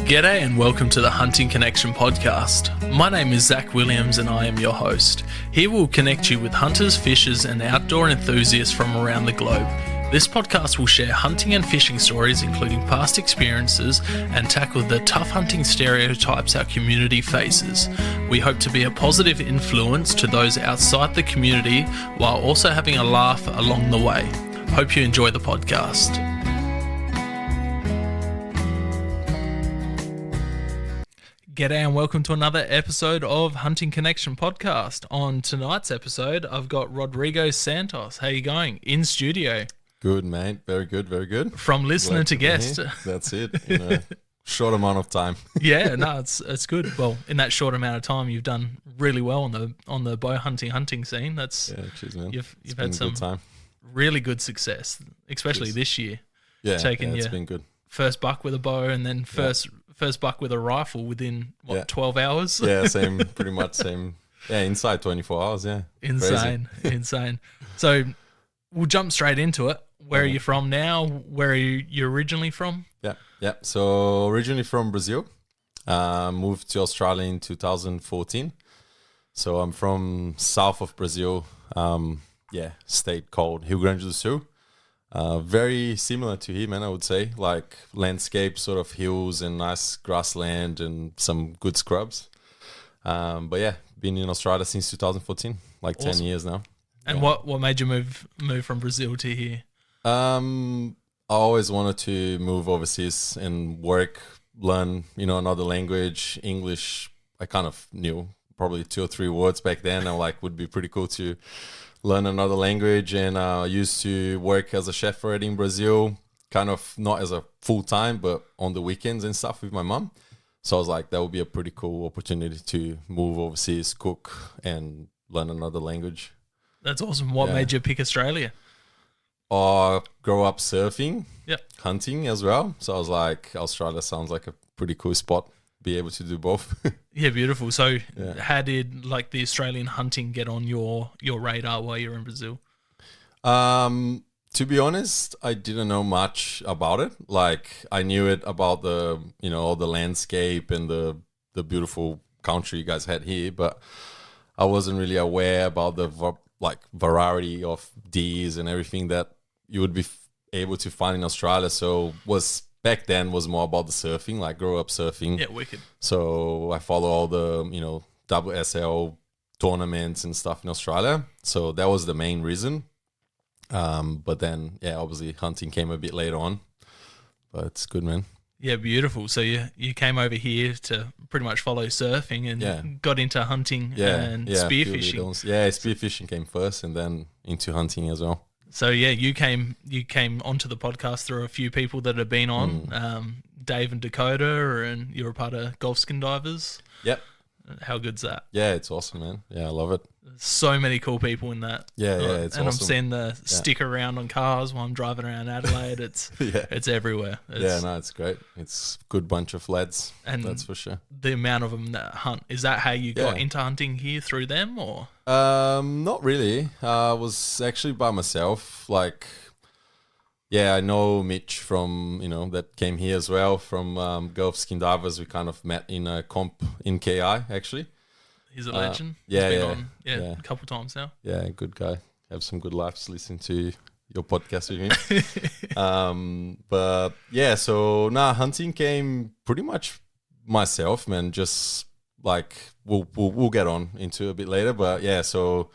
G'day and welcome to the Hunting Connection podcast. My name is Zach Williams and I am your host. Here we'll connect you with hunters, fishers and outdoor enthusiasts from around the globe. This podcast will share hunting and fishing stories, including past experiences, and tackle the tough hunting stereotypes our community faces. We hope to be a positive influence to those outside the community while also having a laugh along the way. Hope you enjoy the podcast. G'day and welcome to another episode of Hunting Connection podcast. On tonight's episode, I've got Rodrigo Santos. How you going? In studio. Good, mate. Very good, very good. From listener to guest. That's it. Short amount of time. Yeah, no, it's good. Well, in that short amount of time, you've done really well on the bow hunting scene. Cheers, man. You've had some really good success, especially this year. Yeah, taking it's your been good. First buck with a bow and then first buck with a rifle within 12 hours. Yeah, pretty much same. Yeah, inside 24 hours. Yeah, insane. So we'll jump straight into it. Where are you from now? Where are you originally from? Yeah. So originally from Brazil, moved to Australia in 2014. So I'm from south of Brazil, state called Rio Grande do Sul. Very similar to here, man, I would say. Like landscape, sort of hills and nice grassland and some good scrubs. But yeah, been in Australia since 2014, like awesome. 10 years now. And what made you move from Brazil to here? I always wanted to move overseas and work, learn, another language. English, I kind of knew probably 2 or 3 words back then. I'm like, would be pretty cool to learn another language. And I used to work as a chef already in Brazil, kind of not as a full-time, but on the weekends and stuff with my mom. So I was like, that would be a pretty cool opportunity to move overseas, cook, and learn another language. That's awesome. What made you pick Australia? Grow up surfing, hunting as well. So I was like, Australia sounds like a pretty cool spot. Be able to do both. Yeah, beautiful. So how did like the Australian hunting get on your radar while you were in Brazil? To be honest, I didn't know much about it. Like I knew it about the, all the landscape and the beautiful country you guys had here, but I wasn't really aware about the variety of deers and everything that you would be able to find in Australia. So back then was more about the surfing, like grow up surfing. Yeah, wicked. So I follow all the, WSL tournaments and stuff in Australia. So that was the main reason. But then, obviously hunting came a bit later on. But it's good, man. Yeah, beautiful. So you came over here to pretty much follow surfing and got into hunting and spearfishing. Yeah, spearfishing came first and then into hunting as well. So you came onto the podcast through a few people that have been on, Dave and Dakota, and you're a part of Golf Skin Divers. Yep. How good's that? Yeah, it's awesome, man. Yeah, I love it. So many cool people in that. Yeah, it's and awesome. I'm seeing the sticker around on cars while I'm driving around Adelaide. It's it's everywhere. It's great. It's a good bunch of lads, and that's for sure. The amount of them that hunt, is that how you got into hunting here through them, or? Not really. I was actually by myself. Like, I know Mitch from, that came here as well from Golf Skin Divers. We kind of met in a comp in KI, actually. He's a legend. He's been on a couple times now. Yeah, good guy. Have some good laughs listening to your podcast with him. Hunting came pretty much myself, man. Just like we'll get on into a bit later, but so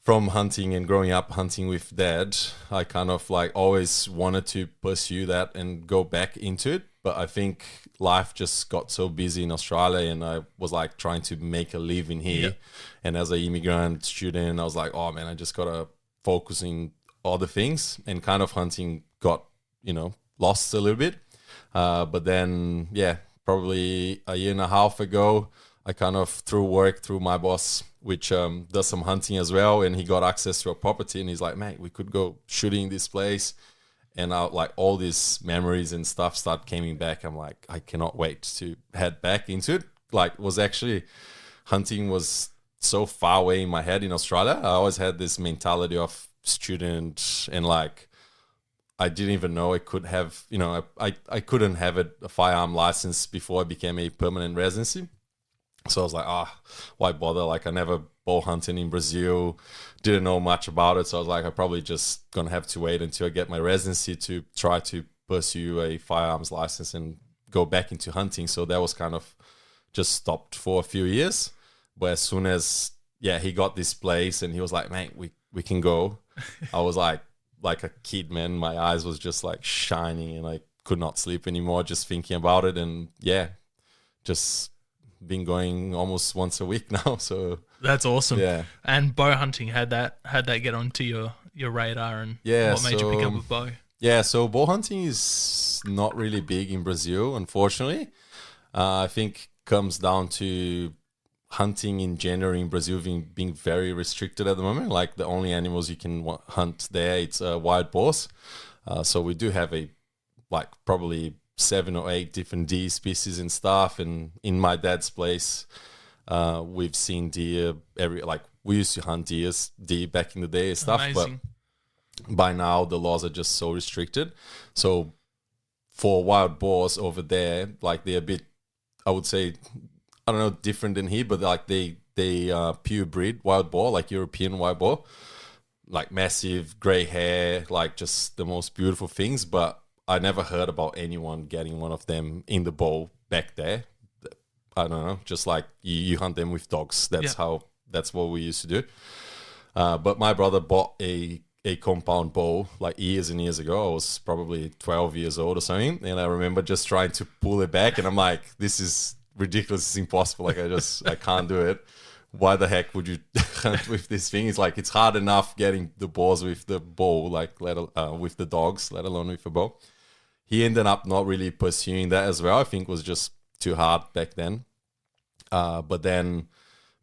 from hunting and growing up hunting with dad, I kind of like always wanted to pursue that and go back into it. But I think life just got so busy in Australia and I was like trying to make a living here. Yep. And as an immigrant student, I was like, oh man, I just got to focus in other things, and kind of hunting got, lost a little bit. But then, probably a year and a half ago, I kind of through my boss, which does some hunting as well. And he got access to a property and he's like, mate, we could go shooting this place. And all these memories and stuff start coming back. I'm like, I cannot wait to head back into it. Hunting was so far away in my head in Australia. I always had this mentality of student and I didn't even know I could have, I couldn't have a firearm license before I became a permanent residency. So I was like, why bother? Like, I never bow hunted in Brazil, didn't know much about it. So I was like, I'm probably just going to have to wait until I get my residency to try to pursue a firearms license and go back into hunting. So that was kind of just stopped for a few years. But as soon as, he got this place and he was like, mate, we can go. I was like a kid, man. My eyes was just like shining and I could not sleep anymore just thinking about it. And just been going almost once a week now. So that's awesome. Yeah. And bow hunting, had that get onto your radar, and what made you pick up a bow? Yeah, so bow hunting is not really big in Brazil, unfortunately. I think comes down to hunting in general in Brazil being very restricted at the moment. Like, the only animals you can hunt there, it's wild boars. So we do have probably 7 or 8 different deer species and stuff. And in my dad's place, we've seen deer we used to hunt deer back in the day and stuff. Amazing. But by now the laws are just so restricted. So for wild boars over there, like, they're a bit, I would say, I don't know, different than here, but like they pure breed wild boar, like European wild boar, like massive gray hair, like just the most beautiful things. But I never heard about anyone getting one of them in the bow back there. I don't know, just like you hunt them with dogs. That's what we used to do. But my brother bought a compound bow like years and years ago. I was probably 12 years old or something. And I remember just trying to pull it back. And I'm like, this is ridiculous. It's impossible. Like, I can't do it. Why the heck would you hunt with this thing? It's like, it's hard enough getting the boars with the bow, like with the dogs, let alone with a bow. He ended up not really pursuing that as well. I think it was just too hard back then. But then,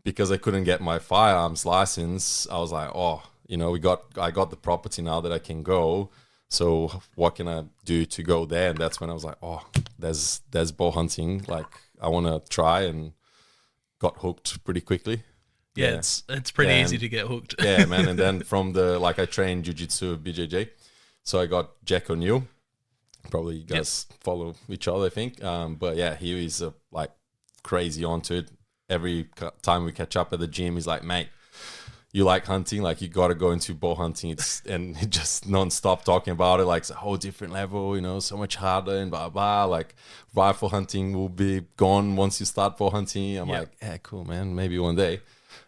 because I couldn't get my firearms license, I was like, I got the property now that I can go. So what can I do to go there? And that's when I was like, there's bow hunting. Like, I want to try, and got hooked pretty quickly. Yeah. It's pretty easy to get hooked. Yeah, man. And then from I trained jiu-jitsu, BJJ. So I got Jack O'Neill. Probably you guys follow each other, I think. But yeah, he is crazy onto it. Every time we catch up at the gym, he's like, mate, you like hunting, like, you got to go into bow hunting. And he just non-stop talking about it, like, it's a whole different level, so much harder and blah, blah. Like, rifle hunting will be gone once you start bow hunting. I'm like, yeah, cool, man, maybe one day.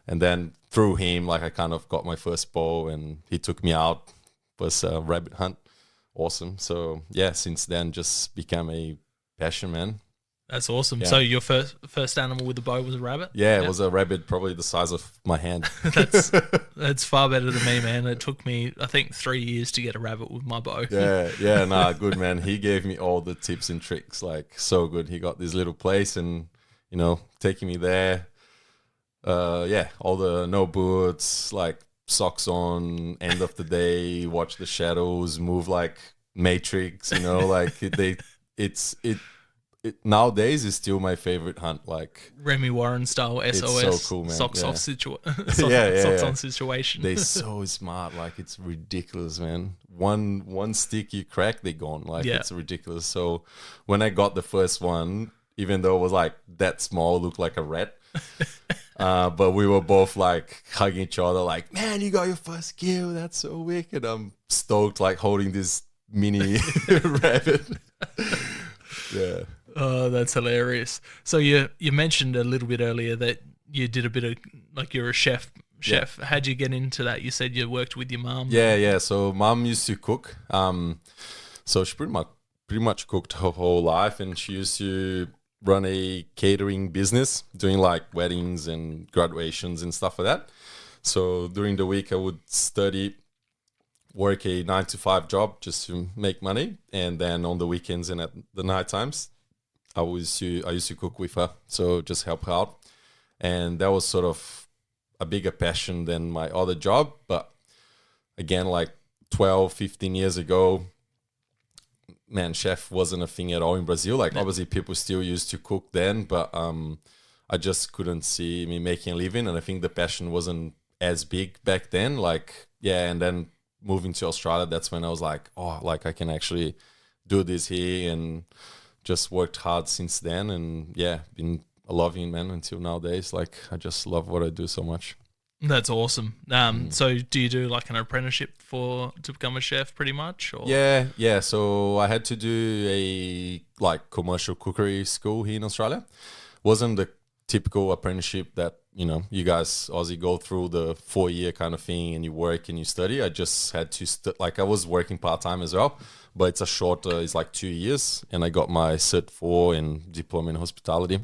And then through him, like, I kind of got my first bow, and he took me out. It was a rabbit hunt. Awesome. So yeah, since then, just became a passion, man. That's awesome. Yeah. So your first animal with a bow was a rabbit? Yeah, it was a rabbit, probably the size of my hand. That's far better than me, man. It took me, I think, 3 years to get a rabbit with my bow. Good, man. He gave me all the tips and tricks, like, so good. He got this little place and, taking me there. All the no boots, like, socks on, end of the day, watch the shadows move like Matrix, like it nowadays is still my favorite hunt. Like, Remy Warren style SOS. It's so cool, man. Socks off socks on situation. They're so smart. Like, it's ridiculous, man. One stick you crack, they're gone. Like, it's ridiculous. So when I got the first one, even though it was like that small, looked like a rat. But we were both like hugging each other, like, man, you got your first kill. That's so wicked. I'm stoked, like, holding this mini rabbit. Yeah. Oh, that's hilarious. So you mentioned a little bit earlier that you did a bit of, like, you're a chef. Yeah. How'd you get into that? You said you worked with your mum. Yeah. So mum used to cook. So she pretty much cooked her whole life, and she used to run a catering business, doing like weddings and graduations and stuff like that. So during the week, I would study, work a 9-to-5 job just to make money, and then on the weekends and at the night times, I used to cook with her, so just help her out. And that was sort of a bigger passion than my other job. But again, like 12, 15 years ago, man, chef wasn't a thing at all in Brazil. Like, obviously people still used to cook then, but I just couldn't see me making a living. And I think the passion wasn't as big back then. Like, yeah, and then moving to Australia, that's when I was like, oh, like I can actually do this here, and just worked hard since then. And yeah, been loving it, man, until nowadays. Like I just love what I do so much. That's awesome. So do you do like an apprenticeship to become a chef pretty much? Or? Yeah. So I had to do a like commercial cookery school here in Australia. Wasn't the typical apprenticeship that, you know, you guys Aussie go through the 4-year kind of thing and you work and you study. I just had to like I was working part-time as well, but it's a shorter, it's like 2 years, and I got my Cert 4 and diploma in hospitality.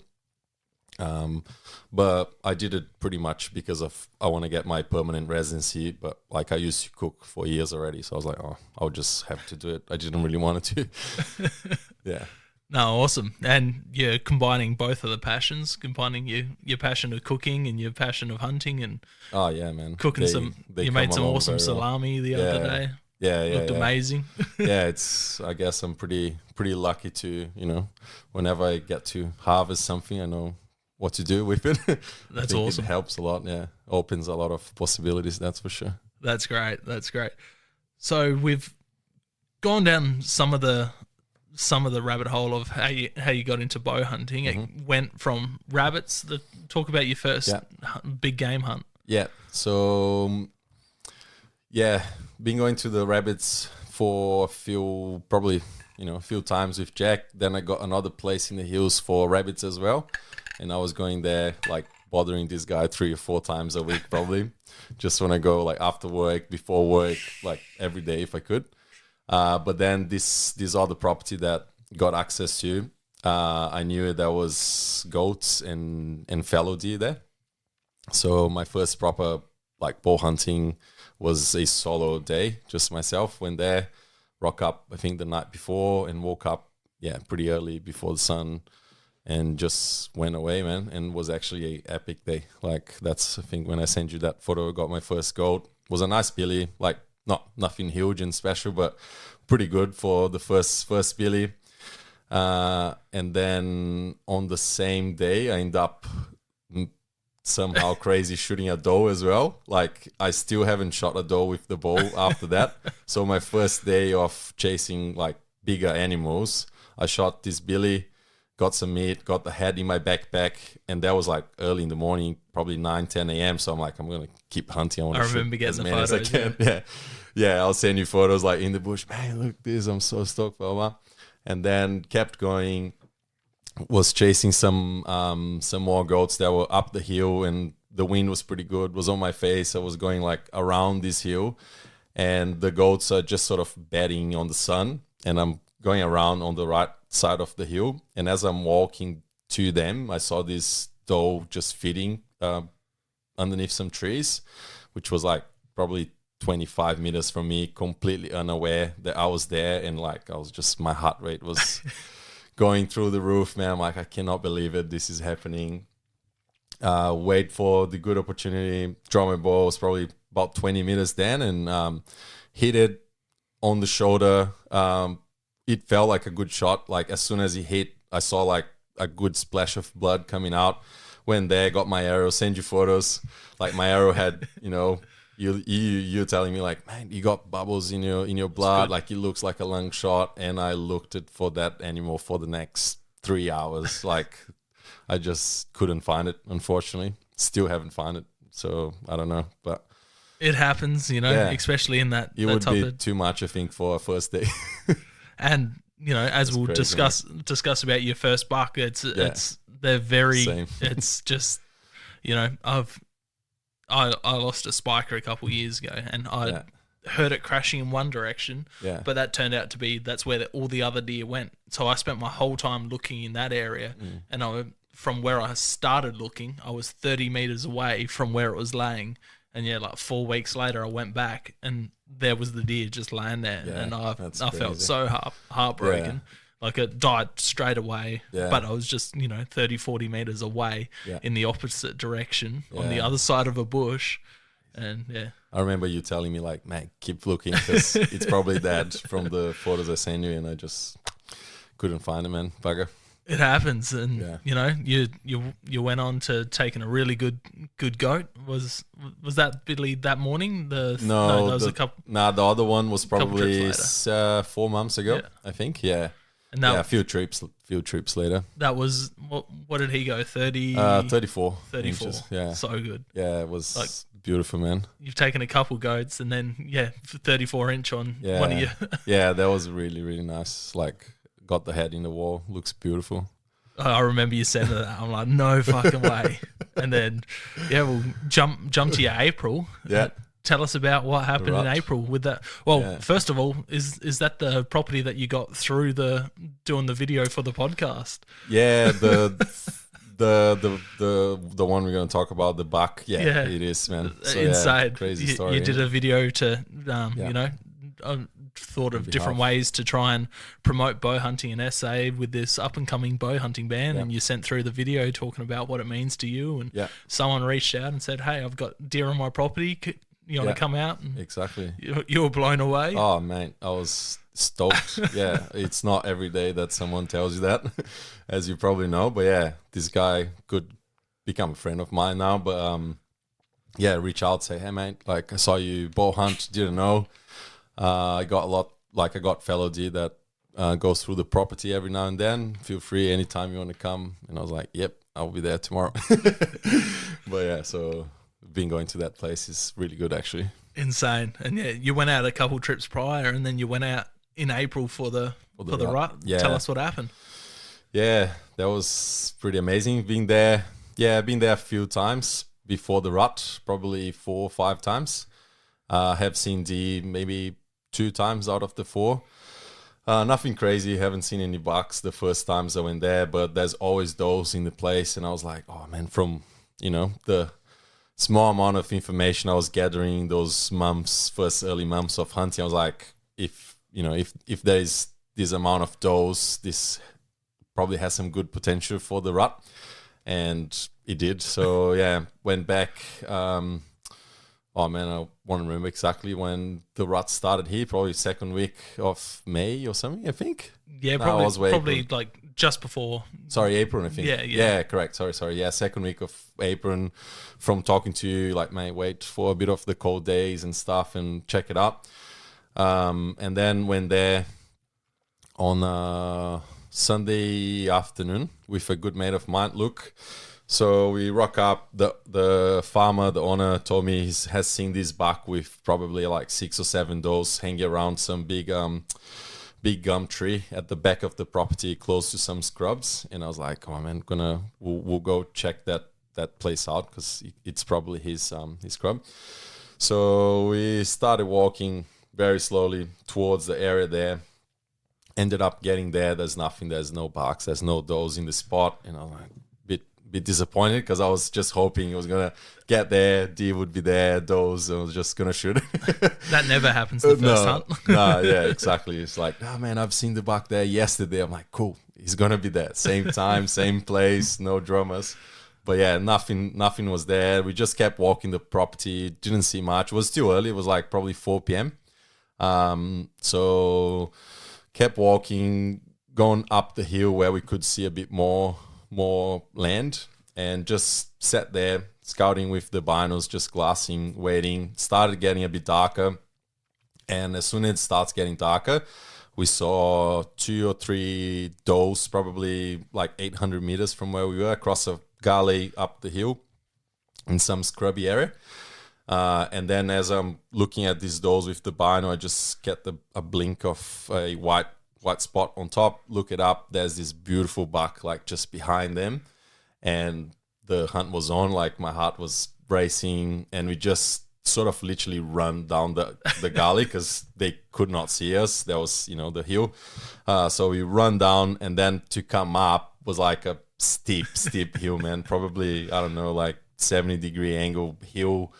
But I did it pretty much because I want to get my permanent residency, but like I used to cook for years already. So I was like, oh, I'll just have to do it. I didn't really want to. Yeah. No, awesome. And you're combining both of the passions, combining your passion of cooking and your passion of hunting, and oh yeah, man, cooking you made some awesome salami the other day. Yeah, looked amazing. Yeah, I guess I'm pretty lucky to, you know, whenever I get to harvest something, I know what to do with it. That's awesome. It helps a lot. Yeah, opens a lot of possibilities. That's for sure. That's great. So we've gone down some of the rabbit hole of how you got into bow hunting. It went from rabbits. Talk about your first big game hunt. Yeah. So been going to the rabbits for a few times with Jack. Then I got another place in the hills for rabbits as well. And I was going there, like bothering this guy 3 or 4 times a week, probably. Just when I go, like after work, before work, like every day if I could. But then this other property that got access to, I knew there was goats and fallow deer there. So my first proper like bow hunting was a solo day, just myself. Went there, rock up, I think the night before, and woke up, pretty early before the sun. And just went away, man, and was actually a epic day. Like that's, I think, when I sent you that photo, I got my first goat. It was a nice billy, like nothing huge and special, but pretty good for the first billy. And then on the same day, I end up somehow crazy shooting a doe as well. Like I still haven't shot a doe with the bow after that. So my first day of chasing like bigger animals, I shot this billy. Got some meat, got the head in my backpack, and that was like early in the morning, probably 9, 10 a.m. So I'm like, I'm going to keep hunting. I remember getting the photos. As I can. Yeah, I'll send you photos like in the bush. Man, look this, I'm so stoked, blah, blah. And then kept going, was chasing some more goats that were up the hill, and the wind was pretty good, was on my face. I was going like around this hill, and the goats are just sort of bedding on the sun, and I'm going around on the right side of the hill, and as I'm walking to them, I saw this doe just feeding underneath some trees, which was like probably 25 meters from me, completely unaware that I was there. And like I was just, my heart rate was going through the roof, man. I'm like, I cannot believe it, this is happening. Wait for the good opportunity, draw my bow. It was probably about 20 meters then, and hit it on the shoulder. It felt like a good shot. Like as soon as he hit, I saw like a good splash of blood coming out. Went there, got my arrow, send you photos. Like my arrow had, you know, you're telling me like, man, you got bubbles in your blood. Like it looks like a lung shot. And I looked it for that animal for the next 3 hours. Like I just couldn't find it, unfortunately. Still haven't found it. So I don't know, but it happens, you know, especially in that. It would be too much, I think, for a first day. And you know, as we'll discuss about your first buck, they're very. Same. It's just, you know, I lost a spiker a couple years ago, and I heard it crashing in one direction, but that turned out to be that's where all the other deer went. So I spent my whole time looking in that area, and from where I started looking, I was 30 meters away from where it was laying. And like 4 weeks later, I went back and there was the deer just laying there, and I felt so heartbroken. Like it died straight away, but I was just 30, 40 meters away in the opposite direction on the other side of a bush, and I remember you telling me like, man, keep looking because it's probably that from the photos I sent you, and I just couldn't find it, man. Bugger. It happens, and Yeah. you know, you went on to taking a really good goat. Was that Billy that morning? No, there was a couple. Nah, the other one was Couple probably trips 4 months ago, Yeah. I think. Yeah. And that, Yeah, a few trips later. that was what did he go? 30, 34 34. inches. Yeah. So good. Yeah, it was Like- beautiful, man. You've taken a couple goats, and then 34-inch on Yeah. one of your. Yeah, that was really, really nice. Like, got the head in the wall. Looks beautiful. I remember you saying that. I'm like, no fucking way. And then, we'll jump to your April. Yeah. Tell us about what happened in Right. April with that. Well, Yeah. first of all, is that the property that you got through doing the video for the podcast? Yeah, the one we're going to talk about, the buck. Yeah, Yeah. it is, man. So, Insane. crazy You- story. You did a video to, Yeah. thought of On different behalf. ways to try and promote bow hunting in SA with this up and coming bow hunting ban, Yeah. and you sent through the video talking about what it means to you. And Yeah. someone reached out and said, "Hey, I've got deer on my property. You want Yeah. to come out?" And Exactly. you were blown away. Oh, man, I was stoked. Yeah, it's not every day that someone tells you that, as you probably know. But yeah, this guy could become a friend of mine now. But reach out, say, hey, mate, like I saw you bow hunt, didn't know. I got fellow deer that goes through the property every now and then. Feel free anytime you want to come. And I was like, yep, I'll be there tomorrow. But yeah, so been going to that place is really good, actually. Insane. And you went out a couple trips prior, and then you went out in April for the rut. Yeah. Tell us what happened. Yeah, that was pretty amazing being there. Yeah, I've been there a few times before the rut, probably 4 or 5 times. Have seen deer maybe 2 times out of the 4. Nothing crazy. Haven't seen any bucks the first times I went there, but there's always those in the place. And I was like, oh man, from, the small amount of information I was gathering those first early months of hunting, I was like, if there is this amount of does, this probably has some good potential for the rut. And it did. So yeah, went back. I want to remember exactly when the rut started here. Probably second week of May or something, I think. Yeah, No, probably, it was way probably April. like just before. Sorry, April, I think. Yeah. Yeah, correct. Sorry. Yeah, second week of April. From talking to you, like, mate, wait for a bit of the cold days and stuff and check it out. And then went there on Sunday afternoon with a good mate of mine, Luke. So we rock up. The farmer, the owner, told me he has seen this buck with probably like 6 or 7 does hanging around some big gum tree at the back of the property, close to some scrubs. And I was like, "Come on, man, we'll go check that place out because it's probably his scrub." So we started walking very slowly towards the area there. Ended up getting there. There's nothing. There's no bucks. There's no does in the spot. And I was like, bit disappointed because I was just hoping it was gonna get there, deer would be there, does, and I was just gonna shoot. That never happens the first hunt. Yeah, exactly. It's like, oh man, I've seen the buck there yesterday. I'm like, cool, he's gonna be there, same time, same place, no dramas. But yeah, nothing was there. We just kept walking the property, didn't see much. It was still early. It was like probably 4 p.m. So kept walking, going up the hill where we could see a bit more land, and just sat there scouting with the binos, just glassing, waiting. Started getting a bit darker, and as soon as it starts getting darker, we saw 2 or 3 does, probably like 800 meters from where we were, across a gully up the hill in some scrubby area. And then as I'm looking at these does with the bino, I just get a blink of a white spot on top. Look it up. There's this beautiful buck like just behind them, and the hunt was on. Like, my heart was racing, and we just sort of literally run down the gully because they could not see us. There was the hill, so we run down, and then to come up was like a steep hill, man. Probably, I don't know, like 70-degree angle hill,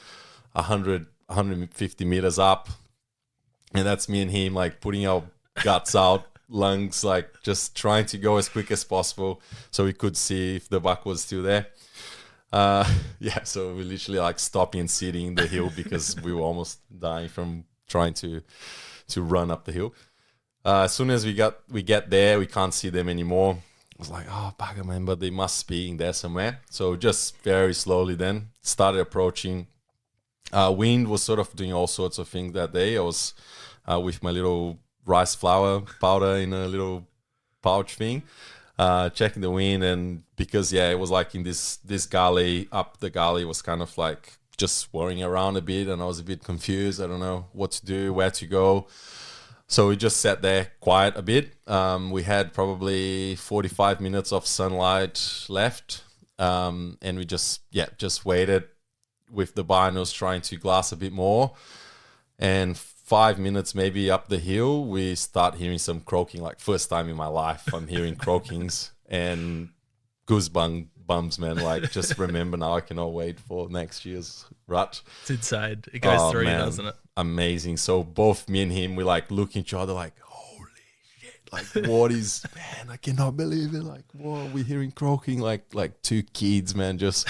150 meters up, and that's me and him like putting our guts out, lungs, like just trying to go as quick as possible so we could see if the buck was still there. So we literally like stopping and sitting in the hill because we were almost dying from trying to run up the hill. As soon as we get there, we can't see them anymore. was like, oh, bugger, man, but they must be in there somewhere. So just very slowly then started approaching. Wind was sort of doing all sorts of things that day. I was with my little rice flour powder in a little pouch thing, checking the wind. And because, it was like in this gully, up the gully was kind of like just swirling around a bit. And I was a bit confused. I don't know what to do, where to go. So we just sat there quiet a bit. We had probably 45 minutes of sunlight left. And we just waited with the binos trying to glass a bit more. And 5 minutes maybe up the hill, we start hearing some croaking. Like first time in my life I'm hearing croakings and goosebumps, man. Like just remember now I cannot wait for next year's rut. It's insane. It goes through, man, doesn't it? Amazing. So both me and him, we like look at each other like, holy shit, like what is, man, I cannot believe it. Like, whoa, we're hearing croaking like two kids, man, just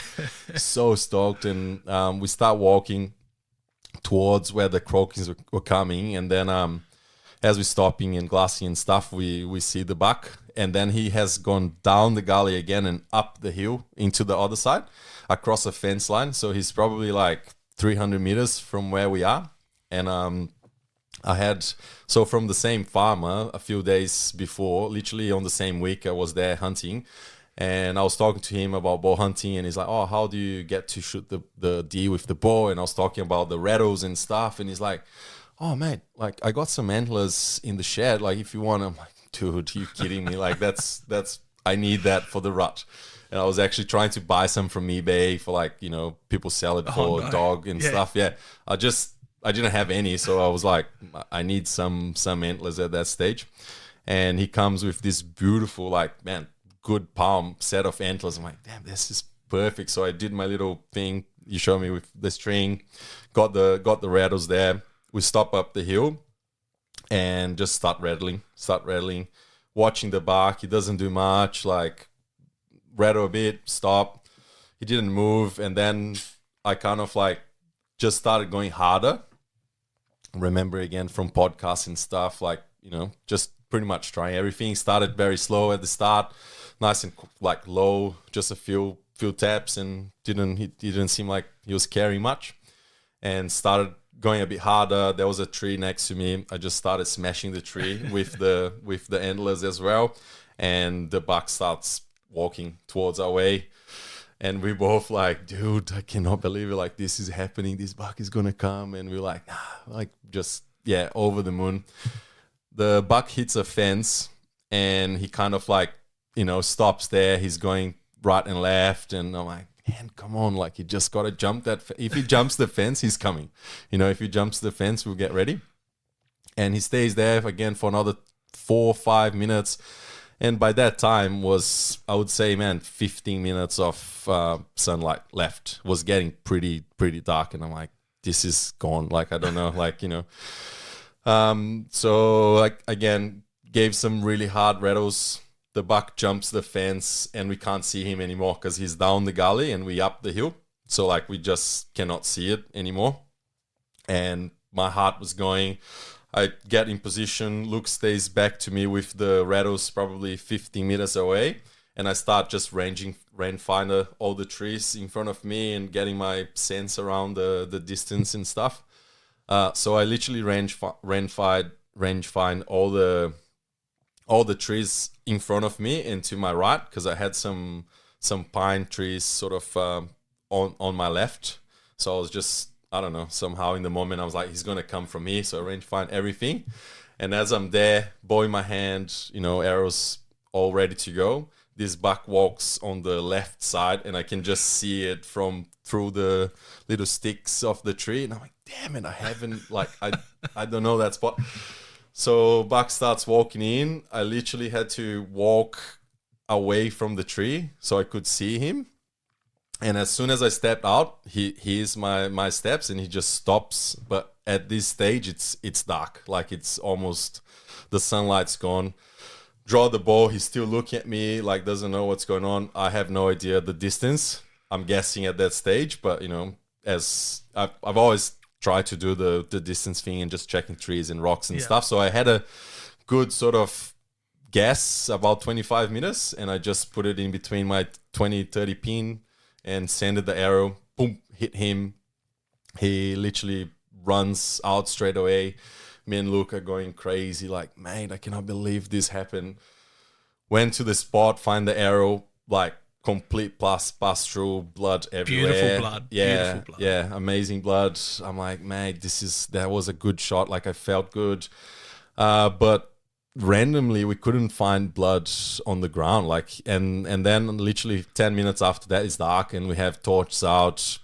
so stoked. And we start walking towards where the croakings were coming. And then as we're stopping and glassing and stuff, we see the buck. And then he has gone down the gully again and up the hill into the other side, across a fence line. So he's probably like 300 meters from where we are. And from the same farmer a few days before, literally on the same week, I was there hunting. And I was talking to him about bow hunting, and he's like, oh, how do you get to shoot the deer with the bow? And I was talking about the rattles and stuff. And he's like, oh, mate, like I got some antlers in the shed. Like if you want, I'm like, dude, you kidding me? Like that's I need that for the rut. And I was actually trying to buy some from eBay for like, people sell it for dog and stuff. Yeah. I didn't have any. So I was like, I need some antlers at that stage. And he comes with this beautiful, like, man, good palm set of antlers. I'm like, damn, this is perfect. So I did my little thing you showed me with the string, got the rattles there. We stop up the hill and just start rattling, watching the buck. He doesn't do much, like rattle a bit, stop. He didn't move. And then I kind of like just started going harder. Remember again from podcasts and stuff, like, just pretty much trying everything. Started very slow at the start, nice and like low, just a few taps, and he didn't seem like he was carrying much. And started going a bit harder. There was a tree next to me. I just started smashing the tree with the antlers as well. And the buck starts walking towards our way. And we both like, dude, I cannot believe it. Like, this is happening. This buck is going to come. And we're like, over the moon. The buck hits a fence and he kind of like, stops there. He's going right and left. And I'm like, man, come on. Like, he just got to jump that. If he jumps the fence, he's coming. If he jumps the fence, we'll get ready. And he stays there again for another 4 or 5 minutes. And by that time was, I would say, man, 15 minutes of sunlight left. Was getting pretty dark. And I'm like, this is gone. Like, I don't know, like, So, like, again, gave some really hard rattles. The buck jumps the fence and we can't see him anymore because he's down the gully and we up the hill. So, like, we just cannot see it anymore. And my heart was going. I get in position, Luke stays back to me with the rattles probably 50 meters away, and I start just rangefinder all the trees in front of me and getting my sense around the distance and stuff. So I literally rangefind all the trees in front of me and to my right, because I had some pine trees sort of on my left. So I was just, I don't know, somehow in the moment I was like, he's going to come from here. So I rangefind everything. And as I'm there, bow in my hand, arrows all ready to go, this buck walks on the left side and I can just see it through the little sticks of the tree. And I'm like, damn it, I haven't, like, I don't know that spot. So buck starts walking in. I literally had to walk away from the tree so I could see him. And as soon as I stepped out, he hears my steps and he just stops. But at this stage, it's dark. Like, it's almost, the sunlight's gone. Draw the bow. He's still looking at me, like, doesn't know what's going on. I have no idea the distance. I'm guessing at that stage. But, as I've always tried to do the distance thing and just checking trees and rocks and stuff. So I had a good sort of guess about 25 meters, and I just put it in between my 20-30 pin and sended the arrow. Boom, hit him. He literally runs out straight away. Me and Luke are going crazy, like, mate, I cannot believe this happened. Went to the spot, find the arrow, like complete pass through, blood everywhere. Beautiful blood. Yeah, Beautiful blood. yeah, amazing blood. I'm like, mate, that was a good shot. Like, I felt good. But randomly we couldn't find blood on the ground. Like, and then literally 10 minutes after that, it's dark and we have torches out,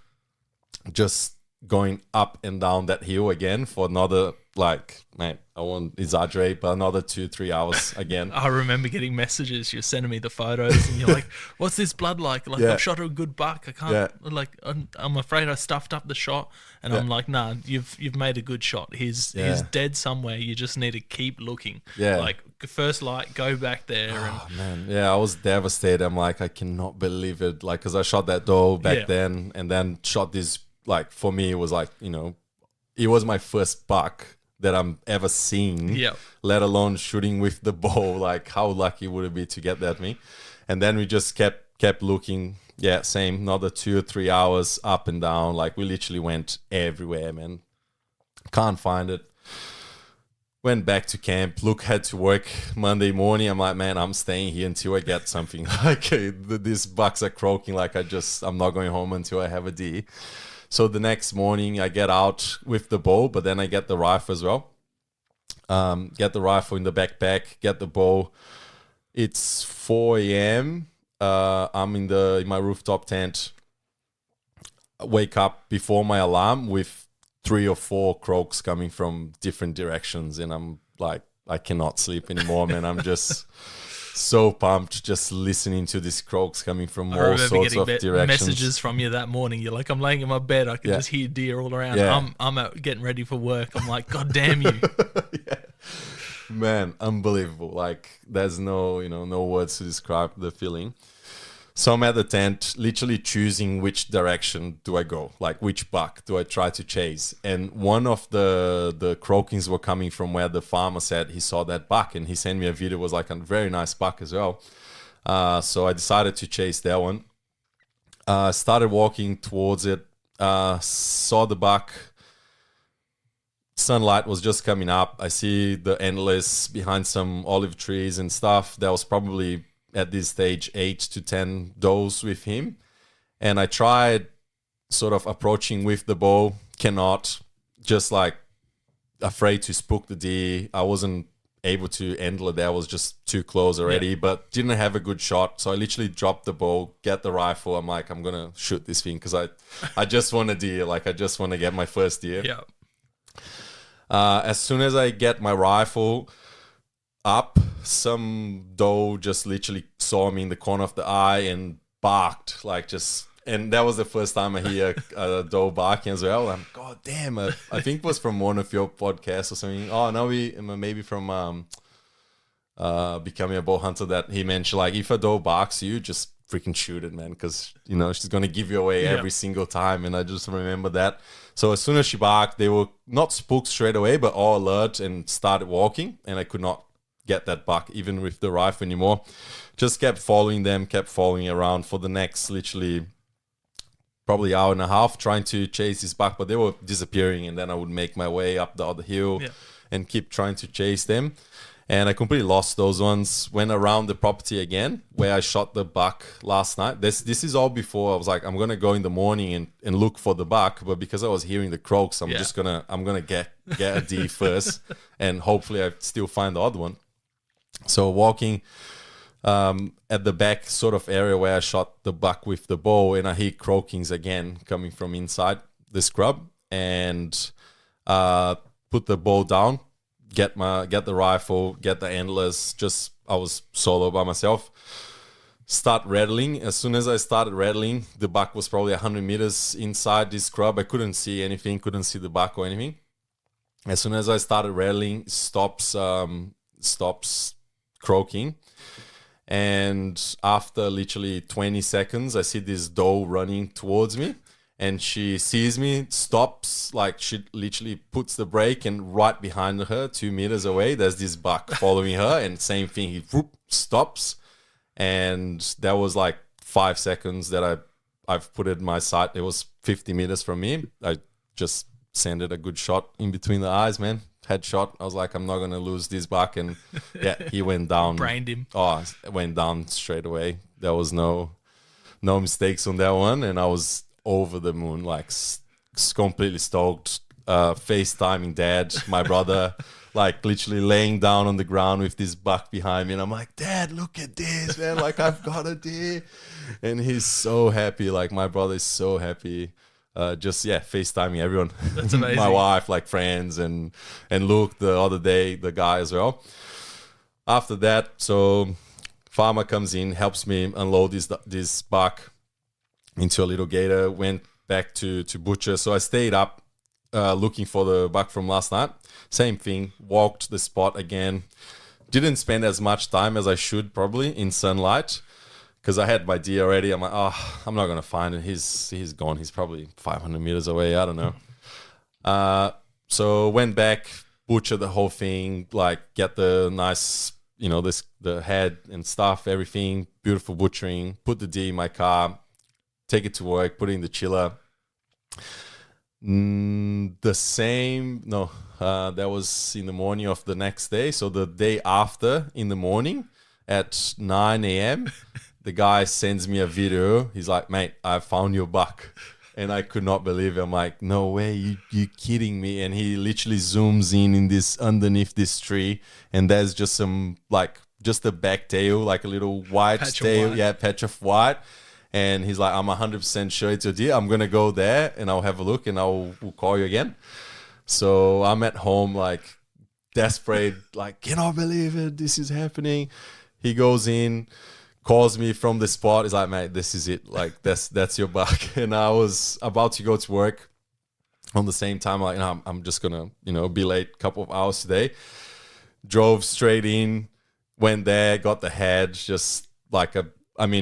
just going up and down that hill again for another, like, mate, I won't exaggerate, but another 2-3 hours again. I remember getting messages. You're sending me the photos, and you're like, "What's this blood like? Like, I've shot a good buck. I can't. Like, I'm afraid I stuffed up the shot." And I'm like, "Nah, you've made a good shot. He's dead somewhere. You just need to keep looking. Yeah. Like, first light, go back there." Oh, man. Yeah, I was devastated. I'm like, I cannot believe it. Like, because I shot that doe back then, and then shot this. Like, for me, it was like, you know, it was my first buck that I'm ever seeing, let alone shooting with the bow. Like, how lucky would it be to get that me? And then we just kept looking. Yeah, same, another 2 or 3 hours up and down. Like, we literally went everywhere, man. Can't find it. Went back to camp. Luke had to work Monday morning. I'm like, man, I'm staying here until I get something. Like, these bucks are croaking. Like, I'm not going home until I have a deer. So the next morning I get out with the bow, but then I get the rifle as well. Get the rifle in the backpack, get the bow. It's 4 a.m. I'm in my rooftop tent. I wake up before my alarm with 3 or 4 croaks coming from different directions. And I'm like, I cannot sleep anymore, man. I'm just so pumped just listening to these croaks coming from all sorts of directions. Messages from you that morning. You're like, I'm laying in my bed. I can just hear deer all around. Yeah. I'm out getting ready for work. I'm like, God damn you. Man, unbelievable. Like, there's no words to describe the feeling. So I'm at the tent, literally choosing which direction do I go, like which buck do I try to chase. And one of the croakings were coming from where the farmer said he saw that buck, and he sent me a video. It was like a very nice buck as well. So I decided to chase that one. Started walking towards it, saw the buck. Sunlight was just coming up. I see the antlers behind some olive trees and stuff. That was probably at this stage 8 to 10 does with him, and I tried sort of approaching with the bow, cannot, just like afraid to spook the deer. I wasn't able to handle it. That was just too close already, but didn't have a good shot. So I literally dropped the bow, get the rifle. I'm like, I'm gonna shoot this thing because I just want a deer. Like, I just want to get my first deer. As soon as I get my rifle up, some doe just literally saw me in the corner of the eye and barked, like, just, and that was the first time I hear a doe barking as well. I'm, God damn, I think it was from one of your podcasts or something. Oh no, maybe from Becoming a Bow Hunter, that he mentioned, like, if a doe barks you, just freaking shoot it, man, because she's gonna give you away every single time. And I just remember that. So as soon as she barked, they were not spooked straight away, but all alert and started walking, and I could not get that buck even with the rifle anymore. Just kept following them, kept following around for the next literally probably hour and a half, trying to chase this buck, but they were disappearing. And then I would make my way up the other hill and keep trying to chase them. And I completely lost those ones. Went around the property again where I shot the buck last night. This is all before I was like, I'm gonna go in the morning and look for the buck, but because I was hearing the croaks, I'm gonna get a deer first, and hopefully I still find the odd one. So walking at the back sort of area where I shot the buck with the bow, and I hear croakings again coming from inside the scrub, and put the bow down, get the rifle, get the antlers. Just, I was solo by myself. Start rattling. As soon as I started rattling, the buck was probably 100 meters inside this scrub. I couldn't see anything, couldn't see the buck or anything. As soon as I started rattling, stops croaking, and after literally 20 seconds I see this doe running towards me, and she sees me, stops, like she literally puts the brake, and right behind her, 2 meters away, there's this buck following her, and same thing, he whoop, stops, and that was like 5 seconds that I've put it in my sight. It was 50 meters from me. I just sent it a good shot in between the eyes, man. Headshot. I was like, I'm not gonna lose this buck, and yeah, he went down. Brained him. Oh, it went down straight away. There was no mistakes on that one, and I was over the moon, like completely stoked. FaceTiming dad, my brother, like literally laying down on the ground with this buck behind me, and I'm like, Dad, look at this, man! Like, I've got a deer, and he's so happy. Like, my brother is so happy. FaceTiming everyone. That's amazing. My wife, like friends, and Luke the other day, the guy as well. After that, so farmer comes in, helps me unload this buck into a little gator, went back to butcher. So I stayed up looking for the buck from last night. Same thing, walked the spot again. Didn't spend as much time as I should probably in sunlight, because I had my deer already. I'm like, oh, I'm not going to find it. He's gone. He's probably 500 meters away. I don't know. So went back, butchered the whole thing, like get the nice, the head and stuff, everything, beautiful butchering, put the deer in my car, take it to work, put it in the chiller. That was in the morning of the next day. So the day after, in the morning at 9 a.m., the guy sends me a video. He's like, mate, I found your buck. And I could not believe it. I'm like, no way, you kidding me? And he literally zooms in this, underneath this tree, and there's just just a back tail, like a little white tail. Yeah, patch of white. And he's like, I'm 100% sure it's a deer. I'm going to go there and I'll have a look, and we'll call you again. So I'm at home, like desperate, like, cannot believe it. This is happening. He goes in, calls me from the spot. He's like, mate, this is it. Like, that's your buck. And I was about to go to work on the same time. Like, no, I'm just going to, be late a couple of hours today. Drove straight in, went there, got the head, just like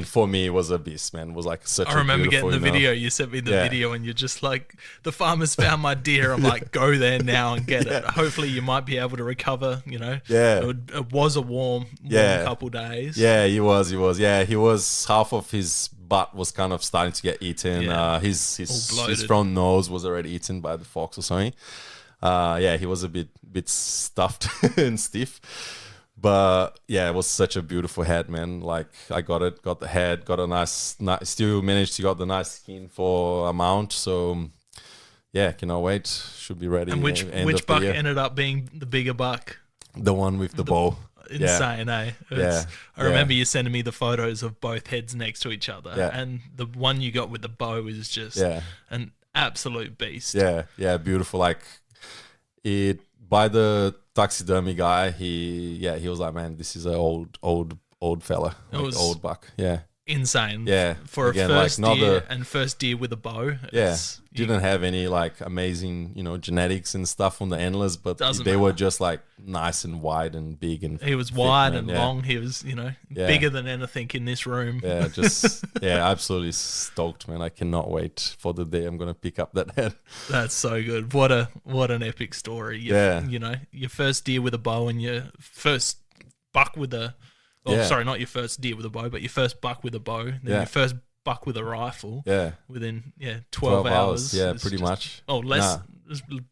for me, it was a beast, man. It was like such I remember getting the video. You sent me the video, and you're just like, the farmer's found my deer. I'm like, go there now and get it. Hopefully you might be able to recover, Yeah. It was a warm couple days. Yeah, he was. Yeah, he was, half of his butt was kind of starting to get eaten. Yeah. His front nose was already eaten by the fox or something. He was a bit stuffed and stiff. But yeah, it was such a beautiful head, man. Like, I got the head, got a nice, still managed to got the nice skin for a mount. So yeah, cannot wait. Should be ready. And which buck ended up being the bigger buck? The one with the bow. Insane, eh? I remember you sending me the photos of both heads next to each other, and the one you got with the bow is just an absolute beast. Yeah, beautiful. Like, it, by the taxidermy guy, he was like, man, this is an old fella, like old buck. Yeah, insane. Yeah, for again, a first deer and first deer with a bow. Didn't have any like amazing genetics and stuff on the antlers, but they were just like nice and wide and big, and he was wide and long. He was bigger than anything in this room. Yeah, just absolutely stoked, man. I cannot wait for the day I'm gonna pick up that head. That's so good. What an epic story. Your first deer with a bow and your first buck with a sorry, not your first deer with a bow, but your first buck with a bow, then your first buck with a rifle. Yeah. Within 12 hours. Yeah, pretty much. Oh, less.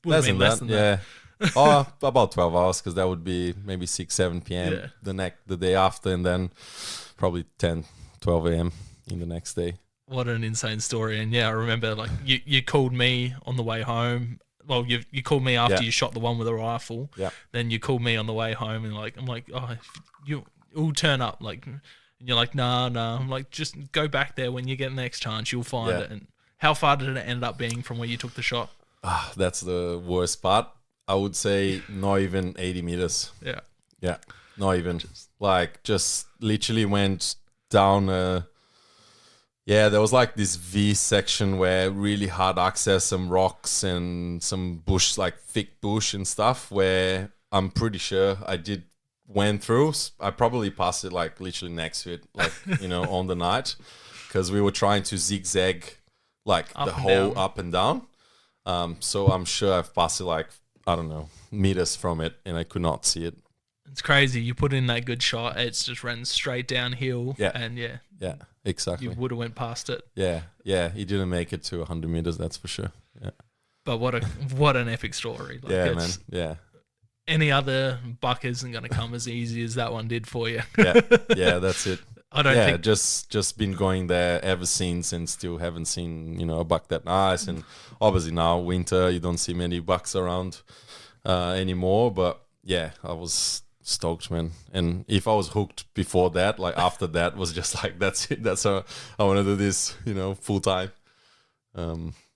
Less than that. Yeah. About 12 hours, because that would be maybe 6, 7 p.m. The day after, and then probably 10, 12 a.m. in the next day. What an insane story. And I remember like you called me on the way home. Well, you called me after you shot the one with a rifle. Yeah. Then you called me on the way home, and I'm like, oh, you'll turn up, like. And you're like, nah. I'm like, just go back there when you get the next chance. You'll find it. And how far did it end up being from where you took the shot? That's the worst part. I would say not even 80 meters. Yeah. Yeah. Not even. Just literally went down. There was like this V section where really hard access, some rocks and some bush, like thick bush and stuff, where I'm pretty sure went through. I probably passed it like literally next to it, like on the night, because we were trying to zigzag like Up the and whole down. up and down. So I'm sure I've passed it like, I don't know, meters from it, and I could not see it. It's crazy. You put in that good shot, it's just ran straight downhill. Yeah. And yeah, Yeah, exactly. you would have went past it. Yeah, he didn't make it to 100 meters, that's for sure. Yeah, But what an epic story. Like, yeah, it's, man. Yeah, any other buck isn't going to come as easy as that one did for you. yeah, that's it. I don't Yeah, think. just been going there ever since, and still haven't seen a buck that nice. And obviously now winter, you don't see many bucks around anymore. But yeah, I was stoked, man. And if I was hooked before that, like after that, was just like that's it. That's how I want to do this, full time.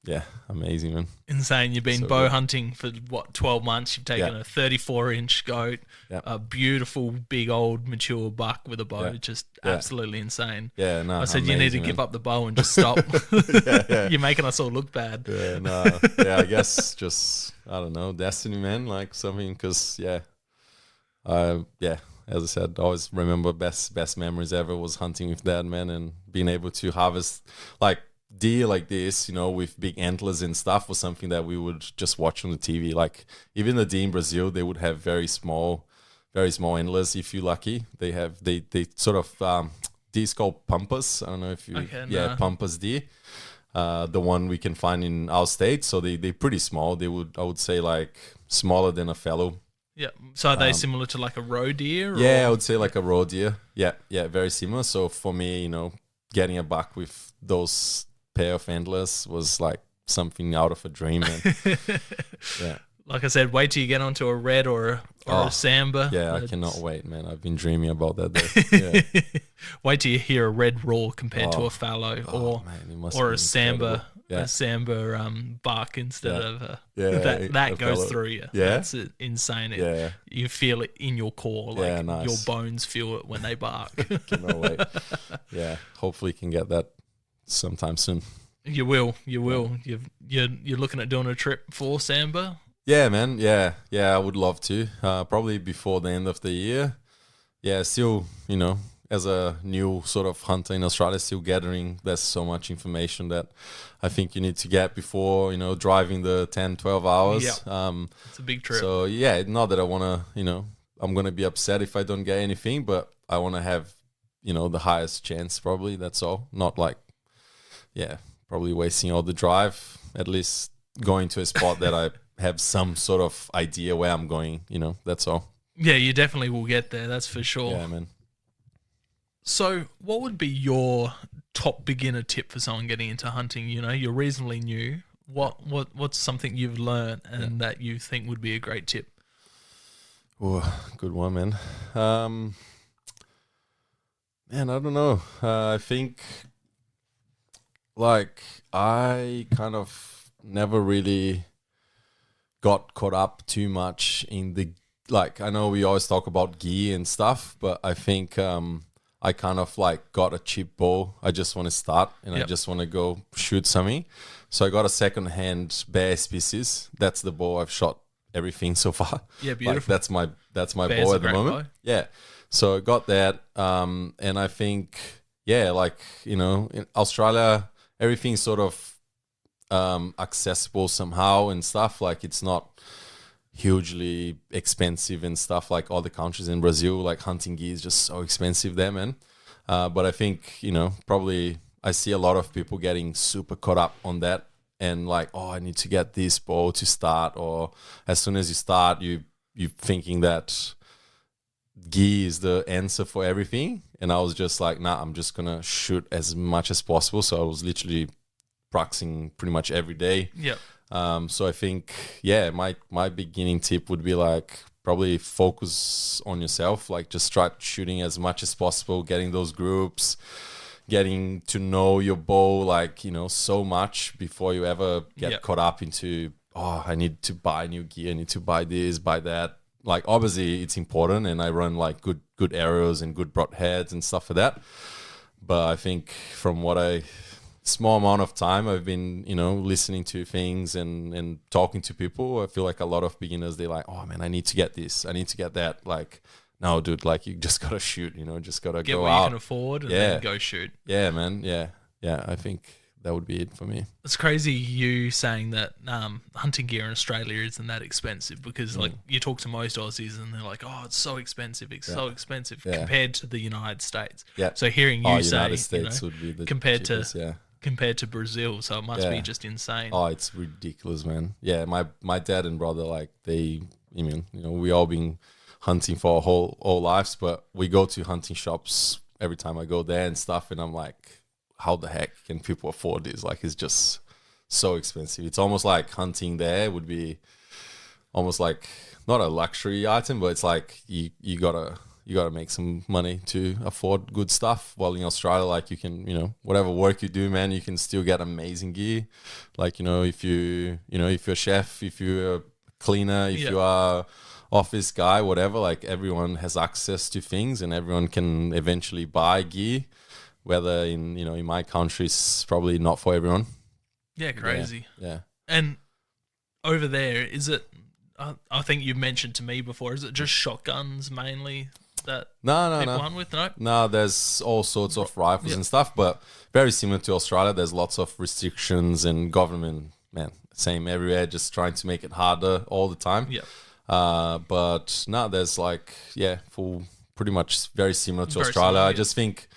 Yeah, amazing, man. Insane. You've been So bow good. hunting for 12 months. You've taken Yeah. a 34-inch goat, Yeah. a beautiful, big, old, mature buck with a bow. Yeah. Just Yeah. absolutely insane. Yeah, no. I said, you need to amazing, give man. up the bow and just stop. Yeah. You're making us all look bad. Yeah, no, yeah, I guess just I don't know, destiny, man, like something. Because yeah, as I said, I always remember best memories ever was hunting with Dad, man, and being able to harvest like deer like this, with big antlers and stuff, was something that we would just watch on the TV. Like even the deer in Brazil, they would have very small antlers. If you're lucky, they sort of deer's called pampas. I don't know if you pampas deer. The one we can find in our state, so they're pretty small. I would say like smaller than a fellow. Yeah. So are they similar to like a roe deer? Or? Yeah, I would say like a roe deer. Yeah, very similar. So for me, getting a buck with those pair of antlers was like something out of a dream, man. Yeah. Like I said, wait till you get onto a red or a samba. Yeah, I It's- cannot wait, man. I've been dreaming about that day. Yeah. Wait till you hear a red roar compared to Oh. a fallow Oh, man, it must or be a samba, incredible. Yeah. a samba bark instead Yeah. of a, Yeah, that a goes fallow. through you. Yeah? That's insane. Yeah. You feel it in your core, like Yeah, nice. your bones feel it when they bark. Cannot wait. Yeah, hopefully can get that sometime soon. You will. You're looking at doing a trip for samba. Yeah, man. Yeah, I would love to. Probably before the end of the year. Yeah, still, as a new sort of hunter in Australia, still gathering. There's so much information that I think you need to get before, driving the 10, 12 hours. Yeah. It's a big trip. So, yeah, not that I want to, I'm going to be upset if I don't get anything, but I want to have, the highest chance probably. That's all. Not like, probably wasting all the drive, at least going to a spot that I have some sort of idea where I'm going, that's all. Yeah, you definitely will get there. That's for sure. Yeah, man. So, what would be your top beginner tip for someone getting into hunting? You're reasonably new. What's something you've learned and that you think would be a great tip? Oh, good one, man. Man, I don't know. I think, like, I kind of never really got caught up too much in the, like, I know we always talk about gear and stuff, but I think I kind of like got a cheap bow. I just want to start and I Yep. just want to go shoot something. So I got a second-hand bear species. That's the bow I've shot everything so far. Yeah, Like, beautiful. that's my Bear's bow a at the great moment. bow. Yeah. So I got that. And I think, like, in Australia, everything's sort of accessible somehow and stuff. Like, it's not hugely expensive and stuff like other countries. In Brazil, like, hunting gear is just so expensive there, man. But I think, probably I see a lot of people getting super caught up on that and like, oh, I need to get this bow to start. Or as soon as you start, you're thinking that gear is the answer for everything. And I was just like, nah, I'm just going to shoot as much as possible. So I was literally practicing pretty much every day. Yep. So I think, my beginning tip would be like probably focus on yourself, like just try shooting as much as possible, getting those groups, getting to know your bow, like, so much before you ever get Yep. caught up into, oh, I need to buy new gear, I need to buy this, buy that. Like, obviously it's important and I run like good arrows and good broadheads and stuff like that. But I think from what small amount of time I've been, listening to things and talking to people, I feel like a lot of beginners, they're like, oh man, I need to get this, I need to get that. Like, no, dude, like you just got to shoot, just got to Get go what out. you can afford and Yeah. then go shoot. Yeah, man. Yeah. I think that would be it for me. It's crazy you saying that hunting gear in Australia isn't that expensive, because like you talk to most Aussies and they're like, oh, it's so expensive, so expensive compared to the United States. Yeah. So hearing you say United States would be the compared cheapest, to Brazil, so it must be just insane. Oh, it's ridiculous, man. Yeah, my dad and brother, like we all been hunting for our whole lives, but we go to hunting shops every time I go there and stuff, and I'm like, how the heck can people afford this? Like, it's just so expensive. It's almost like hunting there would be almost like not a luxury item, but it's like you gotta make some money to afford good stuff. While in Australia, like you can, whatever work you do, man, you can still get amazing gear. Like, if you're a chef, if you're a cleaner, if you are office guy, whatever, like everyone has access to things and everyone can eventually buy gear. Whether in my country, it's probably not for everyone. Yeah, crazy. Yeah. And over there, is it, I think you mentioned to me before, is it just shotguns mainly that people hunt with? No, there's all sorts of rifles and stuff, but very similar to Australia. There's lots of restrictions and government, man, same everywhere, just trying to make it harder all the time. Yeah. But no, there's full, pretty much very similar to Australia. I just think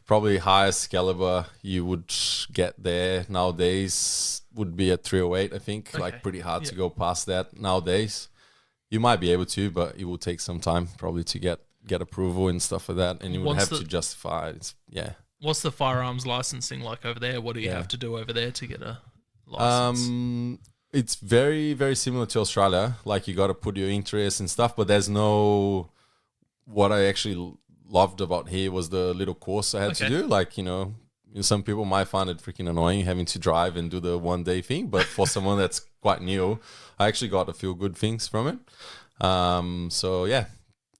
probably highest caliber you would get there nowadays would be a 308, I think. Like pretty hard to go past that nowadays. You might be able to, but it will take some time probably to get approval and stuff like that. And you would have to justify it. What's the firearms licensing like over there? What do you have to do over there to get a license? It's very, very similar to Australia. Like, you got to put your interest and stuff, but there's no... What I actually loved about here was the little course I had to do. Like, some people might find it freaking annoying having to drive and do the 1 day thing, but for someone that's quite new, I actually got a few good things from it.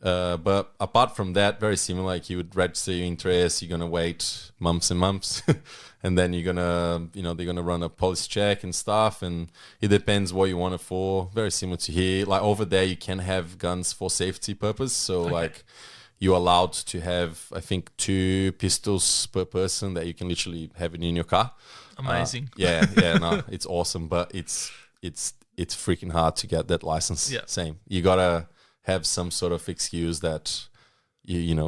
But apart from that, very similar. Like, you would register your interest, you're gonna wait months and months, and then you're gonna, they're gonna run a police check and stuff, and it depends what you want it for. Very similar to here. Like, over there, you can have guns for safety purpose. So like, you're allowed to have, I think, 2 pistols per person that you can literally have it in your car. Amazing. It's awesome, but it's freaking hard to get that license. Yeah. Same. You gotta have some sort of excuse that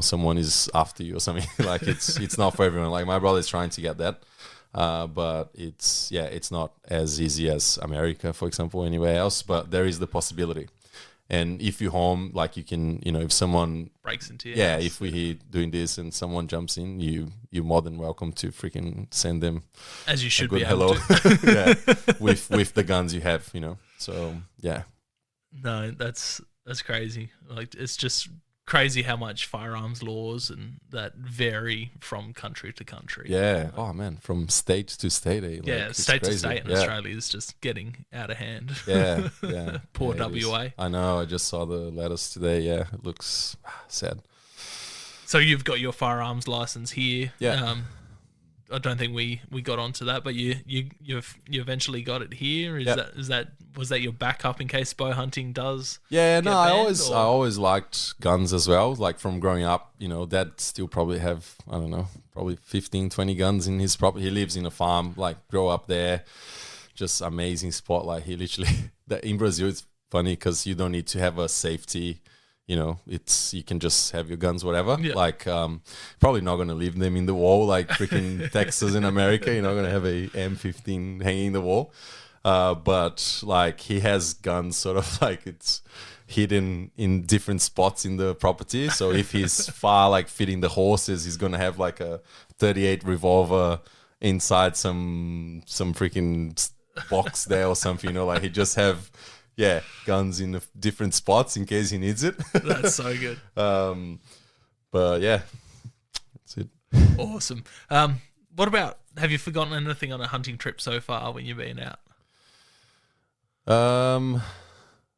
someone is after you or something. Like, it's not for everyone. Like, my brother is trying to get that, but it's not as easy as America, for example, or anywhere else. But there is the possibility. And if you're home, like, you can, if someone breaks into your house. if we're doing this and someone jumps in, you're more than welcome to freaking send them, as you should a good be able hello. to. with the guns you have, So yeah. No, that's crazy. Like, it's just crazy how much firearms laws and that vary from country to country. Yeah. Oh man, from state to state. State to state in Australia is just getting out of hand. Yeah. Poor WA. I know. I just saw the letters today. Yeah, it looks sad. So you've got your firearms license here. Yeah. I don't think we got onto that, but you eventually got it here. Was that your backup in case bow hunting does? Yeah, no, I always liked guns as well. Like, from growing up, Dad still probably have, I don't know, probably 15, 20 guns in his property. He lives in a farm, like, grow up there, just amazing spot. Like, he literally in Brazil, it's funny because you don't need to have a safety. You can just have your guns, whatever. Yeah. Like, probably not going to leave them in the wall like freaking Texas in America. You're not going to have a M15 hanging in the wall. But like, he has guns sort of like it's hidden in different spots in the property. So if he's far, like feeding the horses, he's going to have like a 38 revolver inside some freaking box there or something, like he just have... Yeah, guns in the different spots in case he needs it. That's so good. But yeah, that's it. Awesome. What about, have you forgotten anything on a hunting trip so far when you've been out? Man,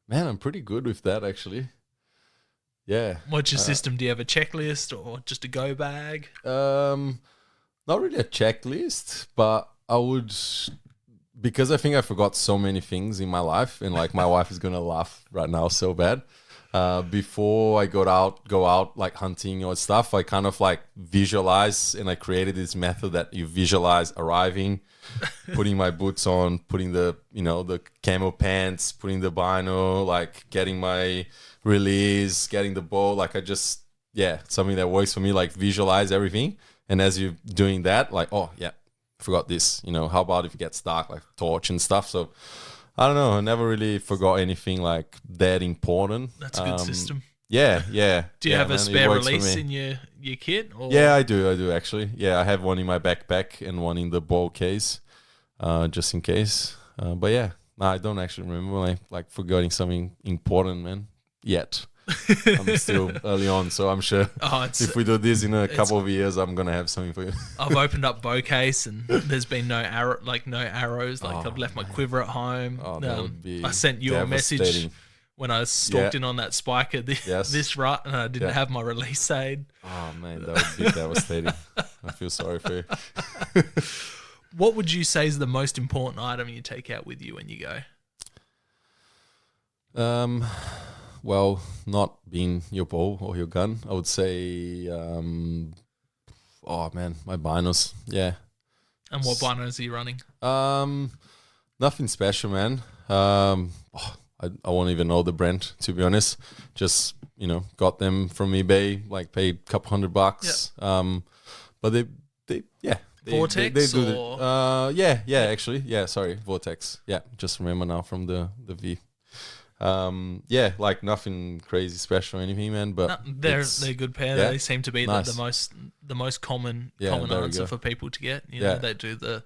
I'm pretty good with that actually. Yeah. What's your system? Do you have a checklist or just a go bag? Not really a checklist, but I would... Because I think I forgot so many things in my life, and like my wife is gonna laugh right now so bad. before I go out like hunting or stuff, I kind of like visualize, and I created this method that you visualize arriving, putting my boots on, putting the the camo pants, putting the bino, like getting my release, getting the bow. Like I just something that works for me. Like visualize everything, and as you're doing that, like forgot this. How about if it gets dark, like torch and stuff. So I don't know. I never really forgot anything like that important. That's a good system. Yeah. Do you have a spare release in your kit? Or? Yeah, I do actually. Yeah, I have one in my backpack and one in the bow case, just in case. But yeah, no, I don't actually remember like forgetting something important, man, yet. I'm still early on, so I'm sure if we do this in a couple of years, I'm gonna have something for you. I've opened up bow case and there's been no arrows. Like I've left my quiver at home. That would be I sent you a message when I stalked in on that spiker this rut, and I didn't have my release aid. Oh man, that would be devastating. I feel sorry for you. What would you say is the most important item you take out with you when you go? Well, not being your bow or your gun, I would say, my binos, yeah. And what binos are you running? Nothing special, man. I won't even know the brand, to be honest. Just, got them from eBay, like paid a couple $100. Yep. But they Vortex they do actually. Yeah, sorry, Vortex. Yeah, just remember now from the V. Like nothing crazy special or anything, man. But they're a good pair. Yeah? They seem to be the most common answer for people to get. They do the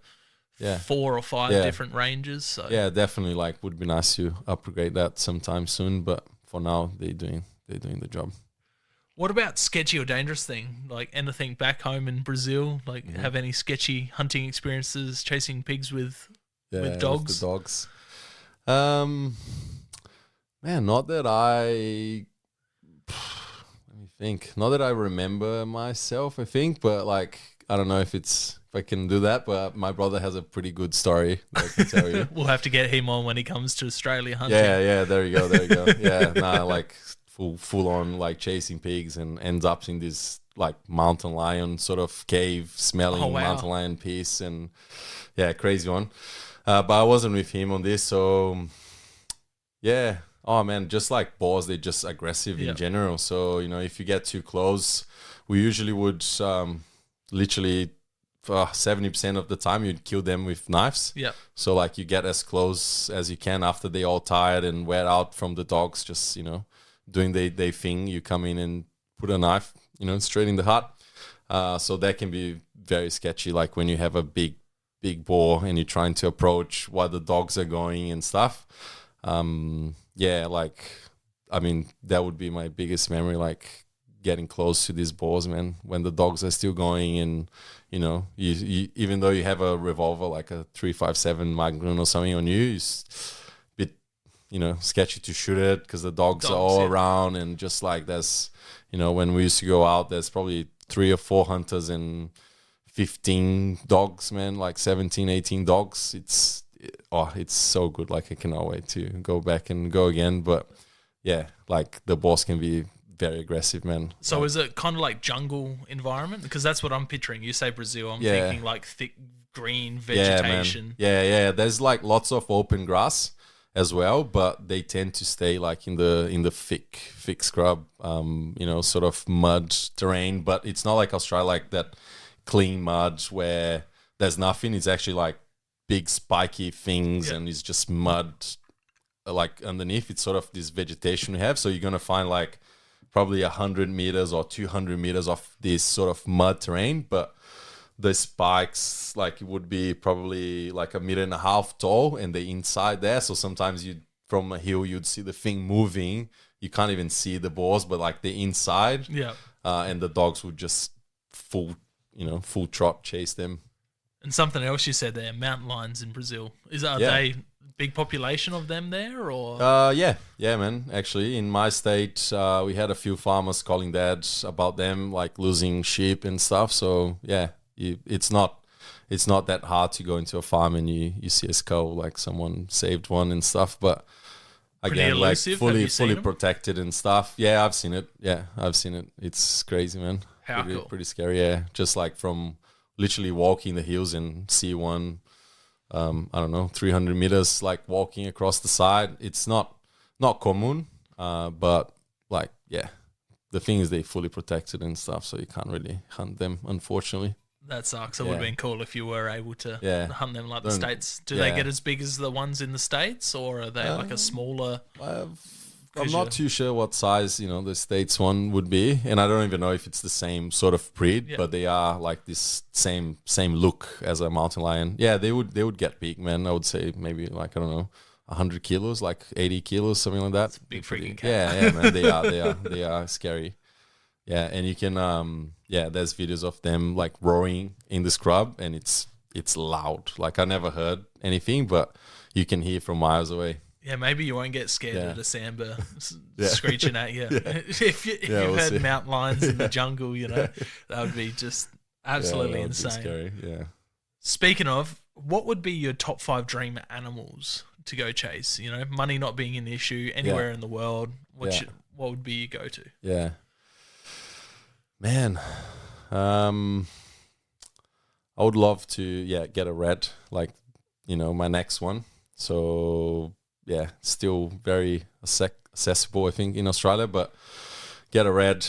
4 or 5 different ranges. So definitely like would be nice to upgrade that sometime soon. But for now, they're doing the job. What about sketchy or dangerous thing? Like anything back home in Brazil? Like have any sketchy hunting experiences chasing pigs with dogs? With the dogs. Man, not that let me think. Not that I remember myself, I think, but like, I don't know if I can do that, but my brother has a pretty good story that I can tell you. We'll have to get him on when he comes to Australia hunting. Yeah, there you go. Yeah, like full on like chasing pigs and ends up in this like mountain lion sort of cave smelling mountain lion piece, and crazy one. But I wasn't with him on this, so yeah. Oh man, just like boars, they're just aggressive in general. So, if you get too close, we usually would literally 70% of the time you'd kill them with knives. Yeah. So like you get as close as you can after they're all tired and wear out from the dogs, just, doing their thing. You come in and put a knife, straight in the heart. So that can be very sketchy, like when you have a big boar and you're trying to approach while the dogs are going and stuff. That would be my biggest memory, like getting close to these boars, man, when the dogs are still going, and you even though you have a revolver like a 357 Magnum or something on you, it's a bit sketchy to shoot it because the dogs are all around, and just like there's when we used to go out, there's probably 3 or 4 hunters and 15 dogs, man, like 17, 18 dogs. It's so good. Like I cannot wait to go back and go again. But yeah, like the boss can be very aggressive, man. So is it kind of like jungle environment? Because that's what I'm picturing. You say Brazil, I'm thinking like thick green vegetation. Yeah. There's like lots of open grass as well, but they tend to stay like in the thick scrub, sort of mud terrain. But it's not like Australia, like that clean mud where there's nothing. It's actually like big spiky things, and it's just mud like underneath. It's sort of this vegetation we have, so you're gonna find like probably 100 meters or 200 meters of this sort of mud terrain, but the spikes like it would be probably like 1.5 meters tall, and they're inside there. So sometimes from a hill you'd see the thing moving, you can't even see the boars, but like the inside, and the dogs would just full trot chase them. And something else you said there, mountain lions in Brazil. Are they big population of them there, or? Yeah, man. Actually, in my state, we had a few farmers calling Dad about them, like losing sheep and stuff. So yeah, it's not that hard to go into a farm and you see a skull, like someone saved one and stuff. But again, like elusive? Have you seen fully them? protected and stuff. Yeah, I've seen it. Yeah, I've seen it. It's crazy, man. How cool. Pretty scary. Yeah, just like from literally walking the hills and see one. I don't know, 300 meters, like walking across the side. It's not common, but like, yeah, the thing is they fully protected and stuff, so you can't really hunt them, unfortunately. That sucks. It would have been cool if you were able to hunt them like the Don't- States. Do yeah. they get as big as the ones in the States, or are they like a smaller? I'm not too sure what size, the States one would be, and I don't even know if it's the same sort of breed, but they are like this same look as a mountain lion. Yeah, they would get big, man. I would say maybe like, I don't know, 100 kilos, like 80 kilos, something like that. That's a big freaking cat. Yeah, man, they are scary. Yeah, and you can there's videos of them like roaring in the scrub, and it's loud. Like, I never heard anything, but you can hear from miles away. Yeah, maybe you won't get scared of the Samba Yeah. screeching at you. If you've we'll heard see. mountain lions in the jungle, that would be just absolutely that would be insane. scary. Yeah. Speaking of, what would be your top 5 dream animals to go chase? Money not being an issue anywhere in the world. What would be your go-to? Yeah. Man, I would love to get a red, like, my next one. So yeah, still very accessible, I think, in Australia, but get a red.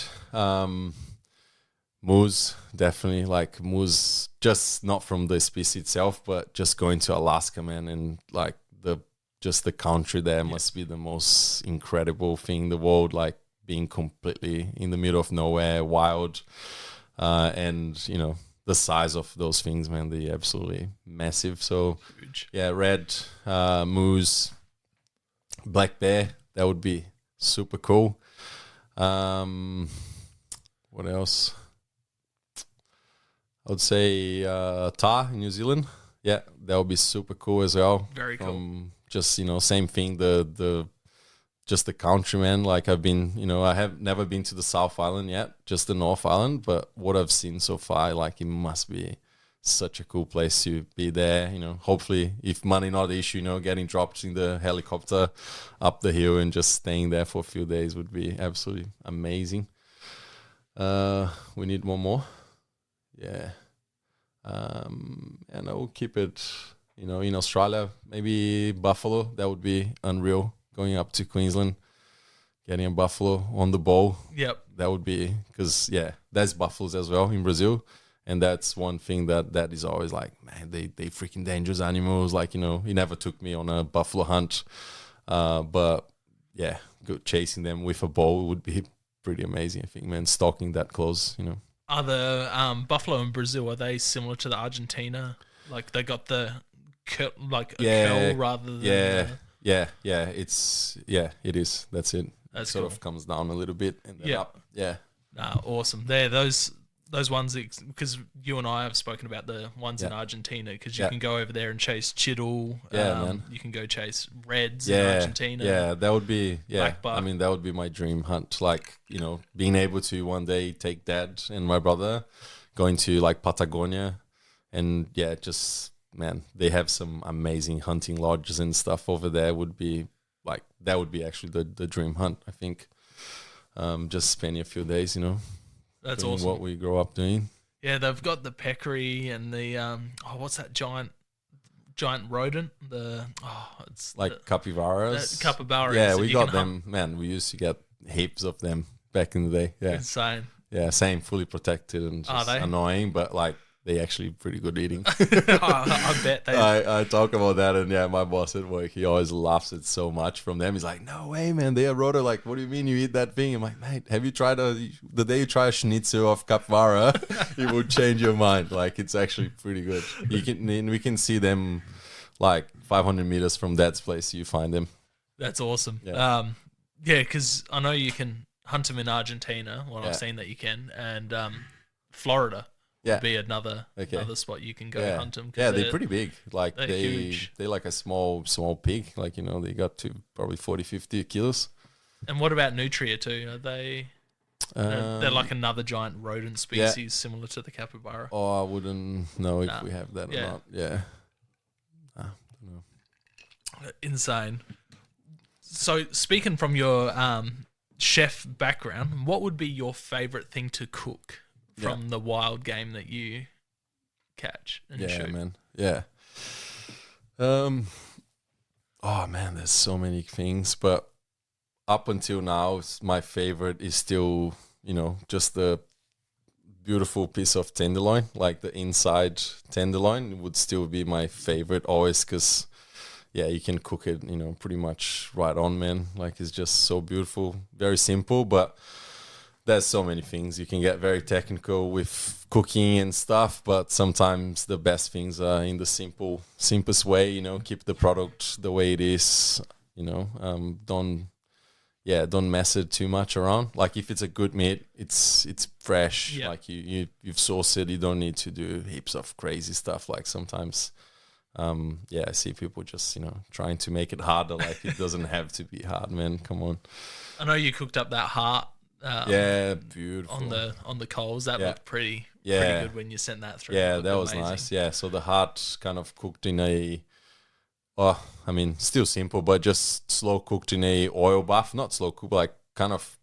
Moose, definitely, like moose, just not from the species itself, but just going to Alaska, man, and like the country there must be the most incredible thing in the world, like being completely in the middle of nowhere, wild, and the size of those things, man, they're absolutely massive. So Huge. yeah, red, moose, black bear, that would be super cool. What else? I would say tahr in New Zealand. Yeah, that would be super cool as well. Very cool. Just same thing. Just the country, man. Like, I've been, I have never been to the South Island yet, just the North Island. But what I've seen so far, like, it must be such a cool place to be there. Hopefully, if money not the issue, getting dropped in the helicopter up the hill and just staying there for a few days would be absolutely amazing. We need one more. Yeah. And I will keep it, in Australia, maybe buffalo. That would be unreal. Going up to Queensland, getting a buffalo on the bow. Yep. That would be, because, there's buffaloes as well in Brazil. And that's one thing that is always like, man, they freaking dangerous animals. Like, he never took me on a buffalo hunt. But, yeah, go chasing them with a bow would be pretty amazing, I think, man, stalking that close, Are the buffalo in Brazil, are they similar to the Argentina? Like, they got the curl rather than... Yeah, it is. That's it. That's sort cool. of comes down a little bit and then up. Yeah. Awesome. There, those ones, because you and I have spoken about the ones in Argentina, because you can go over there and chase chital. Man. You can go chase reds in Argentina. Yeah, that would be, Black buck. I mean, that would be my dream hunt. Like, being able to one day take Dad and my brother, going to like Patagonia, and just... Man, they have some amazing hunting lodges and stuff over there. Would be like, that would be actually the dream hunt, I think. Just spending a few days, That's doing awesome. what we grow up doing. Yeah, they've got the peccary and the what's that giant rodent? It's like capybaras. Capybaras. Yeah, that we you got can them. hunt. Man, we used to get heaps of them back in the day. Yeah, Insane. yeah, same, fully protected and just they? annoying, but like, they actually pretty good eating. I bet they. I talk about that, and my boss at work, he always laughs at so much from them. He's like, "No way, man! They are rotor. Like, what do you mean you eat that thing?" I'm like, "Mate, have you tried the day you try a schnitzel of capybara, it will change your mind. Like, it's actually pretty good. We can see them like 500 meters from Dad's place. You find them. That's awesome. Yeah. Because I know you can hunt them in Argentina. Well, I've seen that you can, and Florida. Yeah. Be another spot you can go hunt them. Yeah, they're pretty big. Like, they're huge. They're like a small pig. Like, they got to probably 40, 50 kilos. And what about nutria too? Are they? They're like another giant rodent species, similar to the capybara. Oh, I wouldn't know if we have that or not. Yeah. I don't know. Insane. So speaking from your chef background, what would be your favorite thing to cook from the wild game that you catch and shoot? Man. Yeah. Oh man, there's so many things, but up until now, my favorite is still, just the beautiful piece of tenderloin, like the inside tenderloin would still be my favorite always, because you can cook it, pretty much right on, man. Like, it's just so beautiful, very simple, but there's so many things. You can get very technical with cooking and stuff, but sometimes the best things are in the simplest way, keep the product the way it is, don't mess it too much around. Like, if it's a good meat, it's fresh. Yeah. Like, you've sourced it. You don't need to do heaps of crazy stuff. Like, sometimes, I see people just, trying to make it harder. Like, it doesn't have to be hard, man. Come on. I know you cooked up that heart. Beautiful. On the coals. That looked pretty good when you sent that through. Yeah, that was amazing. Nice. Yeah, so the heart kind of cooked in still simple, but just slow cooked in a oil bath. Not slow cooked, like kind of,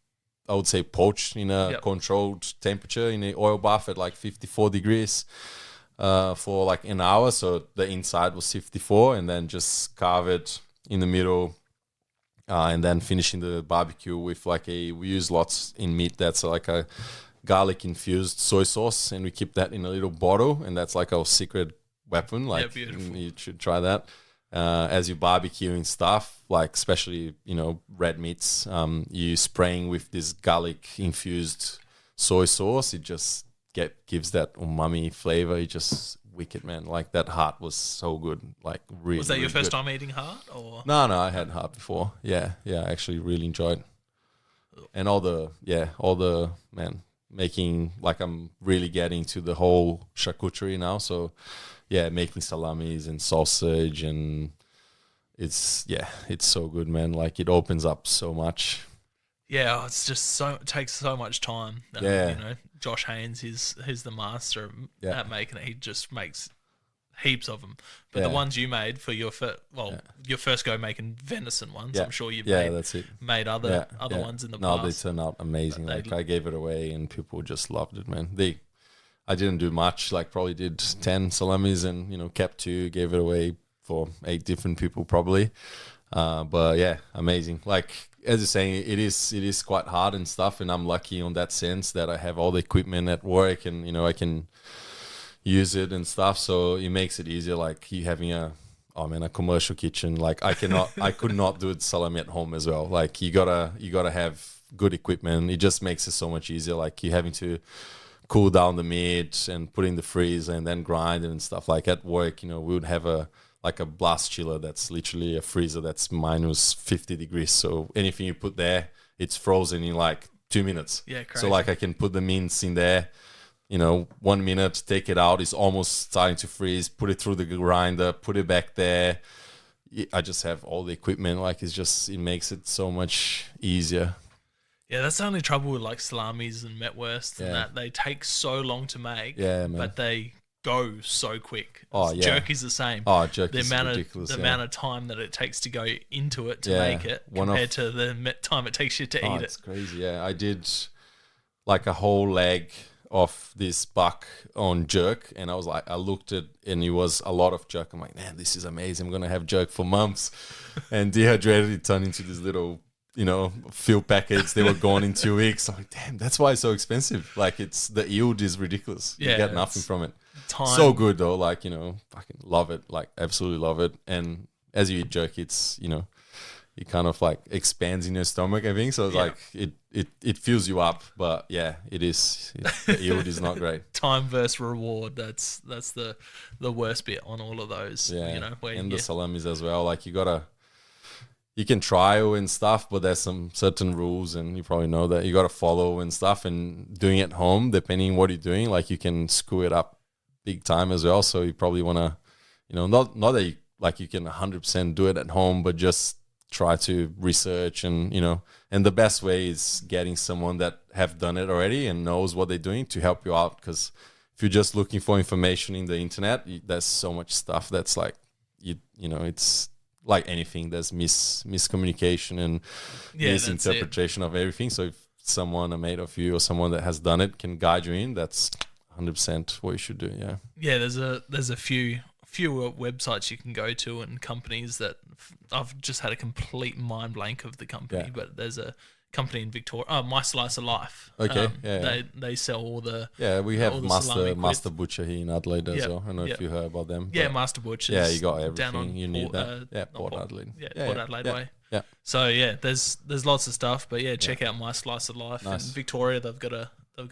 I would say, poached in a controlled temperature in a oil bath at like 54 degrees for like an hour. So the inside was 54, and then just carve it in the middle. And then finishing the barbecue with we use lots in meat that's like a garlic infused soy sauce, and we keep that in a little bottle, and that's like our secret weapon. Like, you should try that as you barbecue and stuff, like especially red meats. You spraying with this garlic infused soy sauce, it just gives that umami flavor. It just wicked, man. Like, that heart was so good. Like, really. Was that your really first good. time eating heart, or? No, I had heart before. Yeah, I actually really enjoyed. And all the making, like, I'm really getting to the whole charcuterie now. So, making salamis and sausage, and it's so good, man. Like, it opens up so much. Yeah, it's just it takes so much time. Josh Haynes, he's the master at making it. He just makes heaps of them. But the ones you made for your first go making venison ones, I'm sure you made other ones in the past. No, they turned out amazing. Like, I gave it away and people just loved it, man. I didn't do much, like probably did 10 salamis and, kept 2, gave it away for 8 different people probably. But yeah, amazing. Like, as you're saying, it is quite hard and stuff, and I'm lucky on that sense that I have all the equipment at work, and I can use it and stuff, so it makes it easier. Like, you having a commercial kitchen. Like, I could not do it salami at home as well. Like, you gotta have good equipment. It just makes it so much easier. Like, you having to cool down the meat and put in the freezer and then grind it and stuff. Like, at work, we would have a blast chiller that's literally a freezer that's minus 50 degrees. So anything you put there, it's frozen in like 2 minutes. Yeah, crazy. So like, I can put the mince in there, 1 minute, take it out, it's almost starting to freeze, put it through the grinder, put it back there. I just have all the equipment. Like, it makes it so much easier. Yeah, that's the only trouble with like salamis and metwursts and that they take so long to make. Yeah, man. But they go so quick. Oh, yeah. Jerky's the same. Oh, jerky's ridiculous. The amount of time that it takes to go into it to make it compared to the time it takes you to eat it. It's crazy, yeah. I did like a whole leg of this buck on jerk, and I looked at, and it was a lot of jerk. I'm like, man, this is amazing. I'm going to have jerk for months. And dehydrated, it turned into this little, fuel packets. They were gone in 2 weeks. I'm like, damn, that's why it's so expensive. Like, the yield is ridiculous. You get nothing from it. Time. So good though, like, fucking love it, like, absolutely love it. And as you eat jerky, it's, it kind of like expands in your stomach, I think. So it's like, it fills you up, but yeah, the yield is not great. Time versus reward, that's the worst bit on all of those. Yeah, and the salamis as well. Like, you can trial and stuff, but there's some certain rules, and you probably know that you got to follow and stuff. And doing it at home, depending on what you're doing, like, you can screw it up big time as well. So you probably want to, not that you can 100% do it at home, but just try to research and the best way is getting someone that have done it already and knows what they're doing to help you out. Because if you're just looking for information in the internet, there's so much stuff that's like, it's like anything, there's miscommunication and misinterpretation of everything. So if someone, a mate of you or someone that has done it can guide you in, that's 100% what you should do. Yeah, there's a few websites you can go to and companies that I've just had a complete mind blank of the company, but there's a company in Victoria, My Slice of Life. Okay, They sell all the we have all the Master Butcher here in Adelaide as well. I don't know if you heard about them. Yeah, Master Butcher. Yeah, you got everything down on you need. Port Adelaide. Port Adelaide way. Yeah. So there's lots of stuff, but check out My Slice of Life. Nice. In Victoria, they've got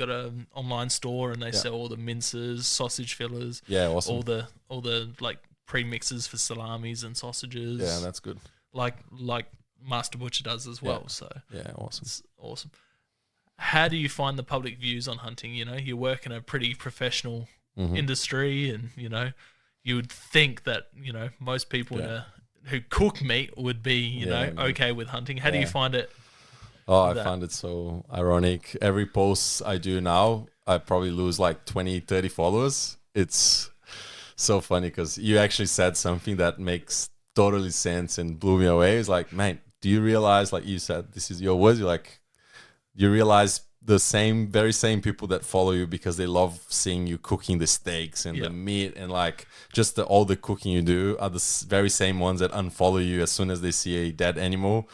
an online store and they sell all the minces, sausage fillers. Yeah, awesome. All the like premixes for salamis and sausages. Yeah, that's good. Like Master Butcher does as well. So awesome. It's awesome. How do you find the public views on hunting? You know, you work in a pretty professional industry, and you would think that most people who cook meat would be okay with hunting. How do you find it? Oh, I find it so ironic. Every post I do now, I probably lose like 20, 30 followers. It's so funny because you actually said something that makes totally sense and blew me away. It's like, man, do you realize, like you said, this is your words, you're like, you realize the very same people that follow you because they love seeing you cooking the steaks and the meat and like just all the cooking you do are the very same ones that unfollow you as soon as they see a dead animal.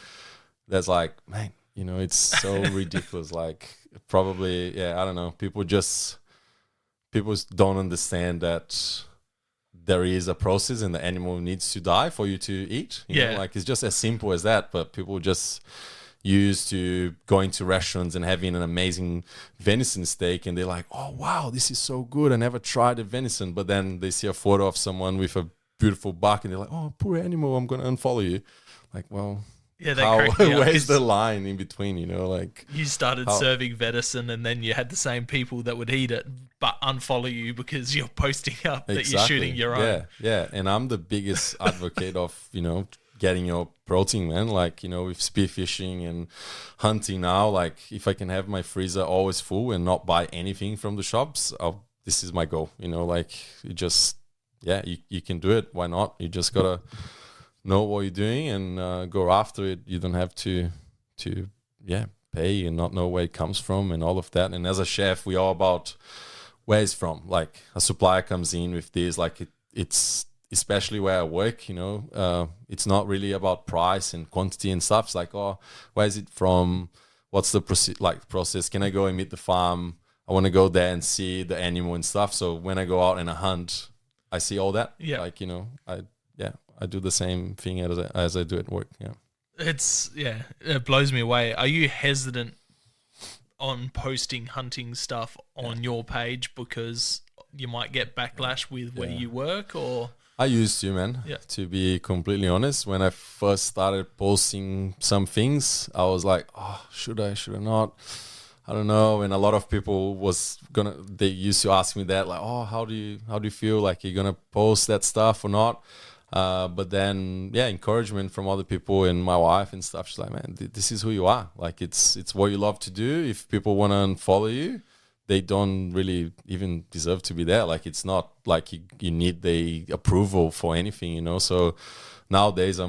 That's like, man, it's so ridiculous. Like probably, I don't know. People don't understand that there is a process and the animal needs to die for you to eat. You know, like it's just as simple as that. But people just used to going to restaurants and having an amazing venison steak and they're like, oh wow, this is so good, I never tried a venison. But then they see a photo of someone with a beautiful buck and they're like, oh, poor animal, I'm gonna unfollow you. Like, well, where's the line in between? Like you started serving venison and then you had the same people that would eat it but unfollow you because you're posting up that you're shooting your own. And I'm the biggest advocate of getting your protein, man. Like, with spearfishing and hunting now, like if I can have my freezer always full and not buy anything from the shops, this is my goal. Like you just, you can do it. Why not? You just gotta know what you're doing and go after it. You don't have to pay and not know where it comes from and all of that. And as a chef, we are about where it's from. Like a supplier comes in with this, like it's especially where I work, it's not really about price and quantity and stuff. It's like, oh, where is it from? What's the process? Can I go and meet the farm? I want to go there and see the animal and stuff. So when I go out and I hunt, I see all that. Yeah. Like, I do the same thing as I do at work. Yeah. It blows me away. Are you hesitant on posting hunting stuff on your page because you might get backlash with where you work, or? I used to, man. Yeah. To be completely honest, when I first started posting some things, I was like, oh, should I not? I don't know. And a lot of people they used to ask me that, like, oh, how do you feel? Like, you're gonna post that stuff or not? But then, encouragement from other people and my wife and stuff. She's like, man, this is who you are. Like, it's what you love to do. If people want to unfollow you, they don't really even deserve to be there. Like, it's not like you need the approval for anything, So nowadays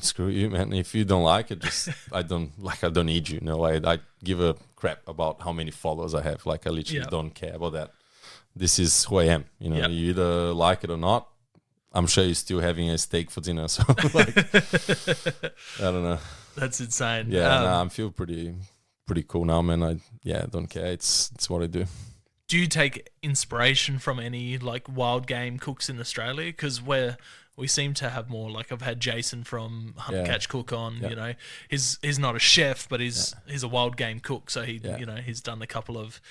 screw you, man. If you don't like it, I don't need you. I give a crap about how many followers I have. Like, I literally don't care about that. This is who I am. You either like it or not. I'm sure you're still having a steak for dinner. So like, I don't know. That's insane. Yeah, I feel pretty cool now, man. I don't care. It's what I do. Do you take inspiration from any like wild game cooks in Australia? Because we seem to have more. Like, I've had Jason from Hunt Catch Cook on. He's not a chef, but he's a wild game cook. So he's done a couple of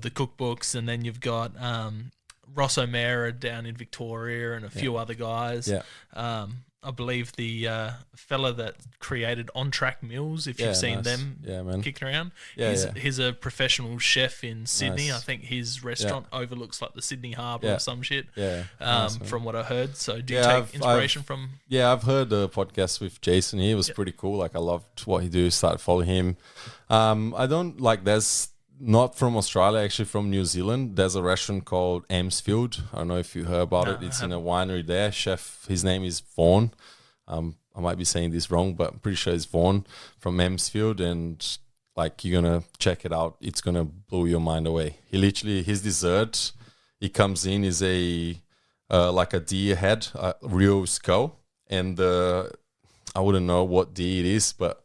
the cookbooks, and then you've got Ross O'Meara down in Victoria and a few other guys. I believe the fella that created On Track Meals, if you've seen them kicking around, he's a professional chef in Sydney. I think his restaurant overlooks like the Sydney Harbour or some shit, from what I heard. So do you take inspiration from... Yeah, I've heard the podcast with Jason. He was pretty cool. Like, I loved what he do, started following him. I don't like... There's not from Australia, actually from New Zealand. There's a restaurant called Amsfield. I don't know if you heard about it. It's in a winery there. Chef, his name is Vaughan. I might be saying this wrong, but I'm pretty sure it's Vaughan from Mansfield, and like you're gonna check it out. It's gonna blow your mind away. His dessert, he comes in is a like a deer head, a real skull, and I wouldn't know what deer it is, but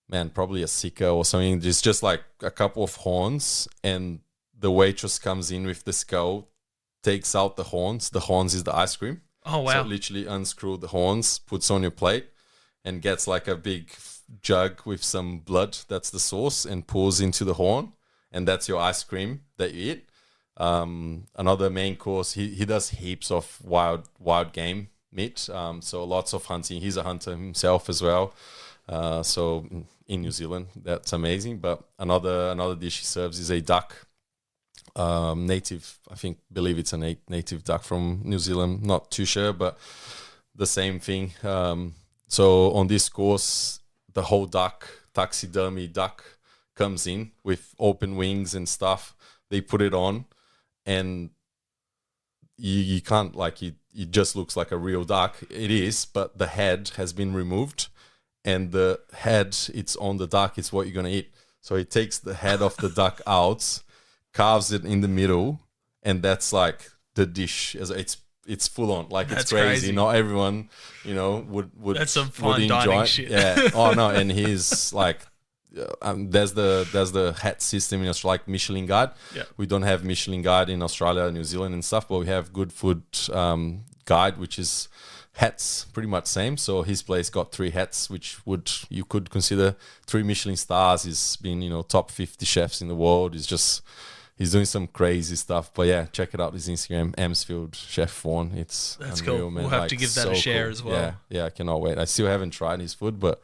man, probably a sika or something. It's just like a couple of horns, and the waitress comes in with the skull, takes out the horns. The horns is the ice cream. Oh, wow. So literally unscrew the horns, puts on your plate, and gets like a big jug with some blood. That's the sauce, and pours into the horn. And that's your ice cream that you eat. Another main course, he does heaps of wild game meat. So lots of hunting. He's a hunter himself as well. So in New Zealand, that's amazing. But another dish he serves is a duck. Native, believe it's a native duck from New Zealand. Not too sure, but the same thing. So on this course, the whole taxidermy duck comes in with open wings and stuff. They put it on, and you can't it just looks like a real duck. It is, but the head has been removed, and the head it's on the duck. It's what you're gonna eat. So he takes the head of the duck out, carves it in the middle, and that's like the dish. It's full on, like it's crazy. Not everyone, would that's some fun would enjoy dining it. shit. Yeah. Oh no, and he's like, there's the hat system in Australia, like Michelin Guide. Yeah. We don't have Michelin Guide in Australia, New Zealand, and stuff, but we have Good Food Guide, which is hats, pretty much same. So his place got 3 hats, which you could consider 3 Michelin stars. He's been top 50 chefs in the world. He's doing some crazy stuff. But yeah, check it out. His Instagram, Amsfield Chef Vaughan. That's unreal, cool. man. We'll have to give that a share as well. Yeah, I cannot wait. I still haven't tried his food, but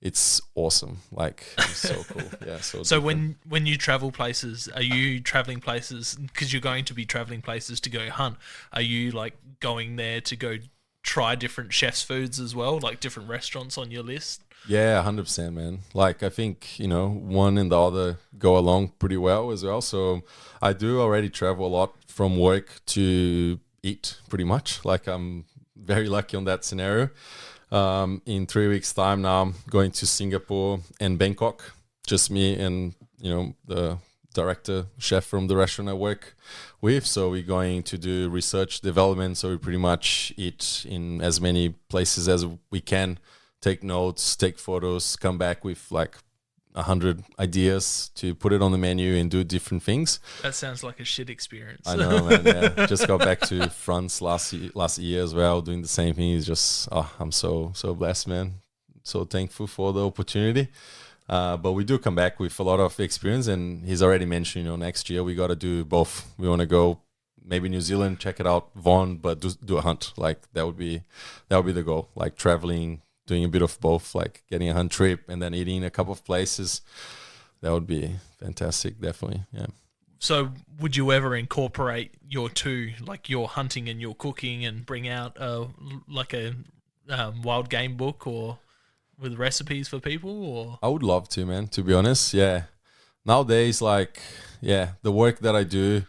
it's awesome. Like, it's so cool. Yeah. So when you travel places, are you traveling places because you're going to be traveling places to go hunt? Are you like going there to go try different chefs' foods as well, like different restaurants on your list? Yeah, 100%, man. Like, I think, one and the other go along pretty well as well. So I do already travel a lot from work to eat, pretty much. Like, I'm very lucky on that scenario. In 3 weeks' time now, I'm going to Singapore and Bangkok. Just me and, the director, chef from the restaurant I work with. So we're going to do research development. So we pretty much eat in as many places as we can. Take notes, take photos, come back with like 100 ideas to put it on the menu and do different things. That sounds like a shit experience. I know, man. Yeah, just got back to France last year as well, doing the same thing. It's just, I'm so blessed, man. So thankful for the opportunity. But we do come back with a lot of experience, and he's already mentioned, next year we got to do both. We want to go maybe New Zealand, check it out, Vaughan, but do a hunt. Like that would be the goal. Like traveling, doing a bit of both, like getting a hunt trip and then eating a couple of places. That would be fantastic, definitely. Yeah. So would you ever incorporate your two, like your hunting and your cooking, and bring out a wild game book or with recipes for people? Or I would love to, man, to be honest. Yeah. Nowadays, the work that I do,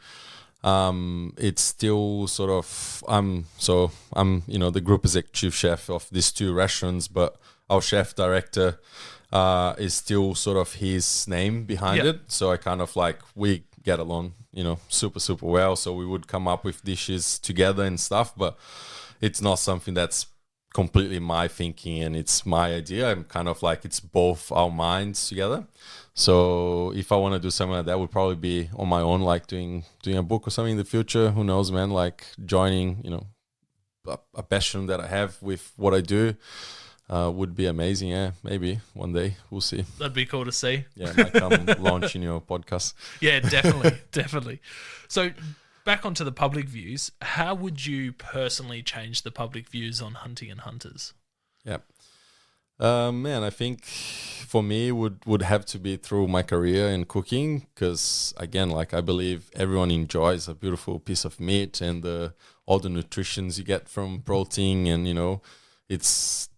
it's still sort of I'm the group executive chef of these 2 restaurants, but our chef director is still sort of his name behind it. So I kind of we get along super well, so we would come up with dishes together and stuff, but it's not something that's completely my thinking and it's my idea. I'm kind of it's both our minds together. So if I want to do something like that, would probably be on my own, like doing a book or something in the future. Who knows, man? Like joining, a passion that I have with what I do would be amazing. Yeah, maybe one day we'll see. That'd be cool to see. Yeah, might come launch in your podcast. Yeah, definitely, definitely. So back onto the public views. How would you personally change the public views on hunting and hunters? Yeah. Man, I think for me would have to be through my career in cooking, because again, I believe everyone enjoys a beautiful piece of meat and all the nutritions you get from protein, and it's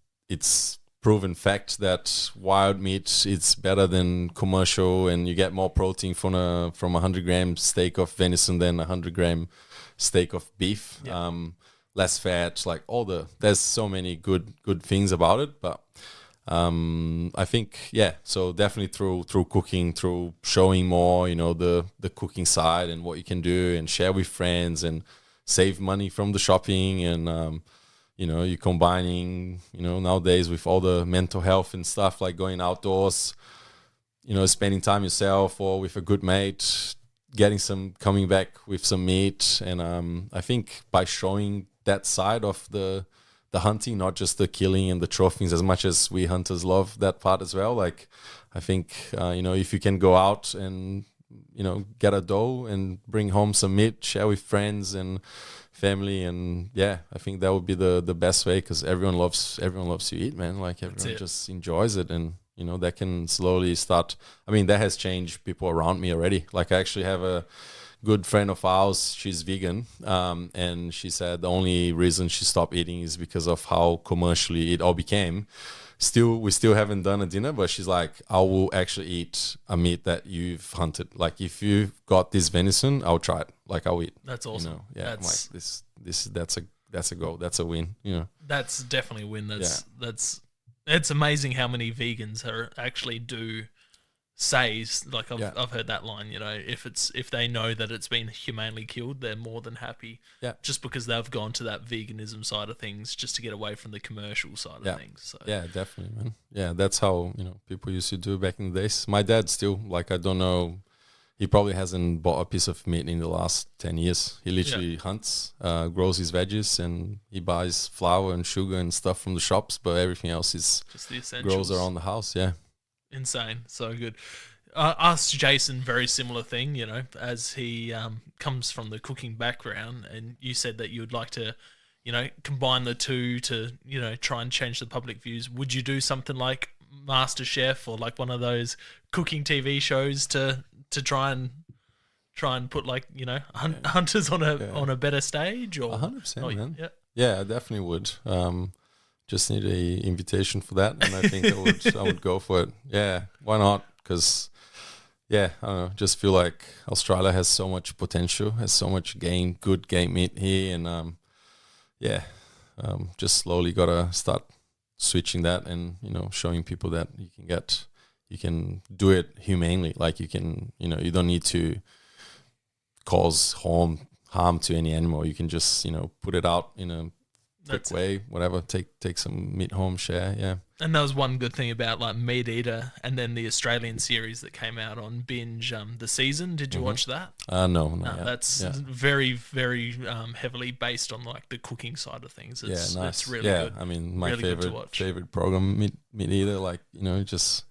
proven fact that wild meat is better than commercial, and you get more protein from a 100-gram steak of venison than a 100-gram steak of beef. Yeah. less fat, like there's so many good things about it. But I think, so definitely through cooking, through showing more, the cooking side and what you can do and share with friends and save money from the shopping. And you're combining, nowadays with all the mental health and stuff, like going outdoors, spending time yourself or with a good mate, coming back with some meat. And I think by showing that side of the hunting, not just the killing and the trophies, as much as we hunters love that part as well. Like, I think, if you can go out and, get a doe and bring home some meat, share with friends and family, and I think that would be the best way, because everyone loves to eat, man. Like, everyone just enjoys it. And, that can slowly start. I mean, that has changed people around me already. Like, I actually have a good friend of ours, she's vegan, and she said the only reason she stopped eating is because of how commercially it all became. We still haven't done a dinner, but she's like, I will actually eat a meat that you've hunted. Like, if you've got this venison, I'll try it. Like, I'll eat. That's awesome. That's, I'm like, that's a goal. That's a win. That's definitely a win. It's amazing how many vegans actually do say, like, I've heard that line, if they know that it's been humanely killed, they're more than happy, just because they've gone to that veganism side of things, just to get away from the commercial side of things. So. Yeah, definitely, man. Yeah, that's how people used to do back in the days. My dad still, like, I don't know, he probably hasn't bought a piece of meat in the last 10 years. He literally hunts, grows his veggies, and he buys flour and sugar and stuff from the shops, but everything else is just the essentials. Grows around the house. Insane. So good. Asked Jason very similar thing, as he comes from the cooking background, and you said that you would like to, combine the two to, try and change the public views. Would you do something like MasterChef or like one of those cooking TV shows to try and put, like, hunters on a better stage? Or 100%, man. Yeah, I definitely would. Just need a invitation for that, and I think I would go for it. Yeah, why not? Because I don't know, just feel like Australia has so much potential, has so much good game meat here, and just slowly gotta start switching that, and showing people that you can do it humanely. Like, you can, you don't need to cause harm to any animal. You can just put it out in a quick way, whatever, take some meat home, share. And that was one good thing about, like, Meat Eater, and then the Australian series that came out on Binge, The Season. Did you watch that? No, that's very, very heavily based on, like, the cooking side of things. It's nice. It's really good. I mean, my really favorite program, Meat Eater, like, just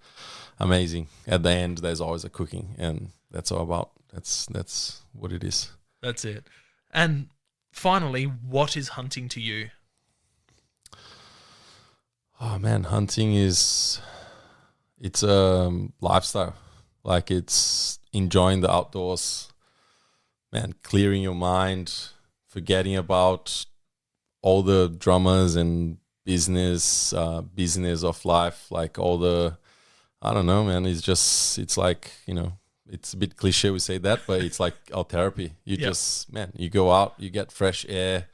amazing. At the end, there's always a cooking, and that's all about. That's what it is. That's it. And finally, what is hunting to you? Oh man, hunting it's a lifestyle. Like, it's enjoying the outdoors, man, clearing your mind, forgetting about all the dramas and business of life, like all the, I don't know, man, it's like, it's a bit cliche we say that, but it's like our therapy. You just, man, you go out, you get fresh air.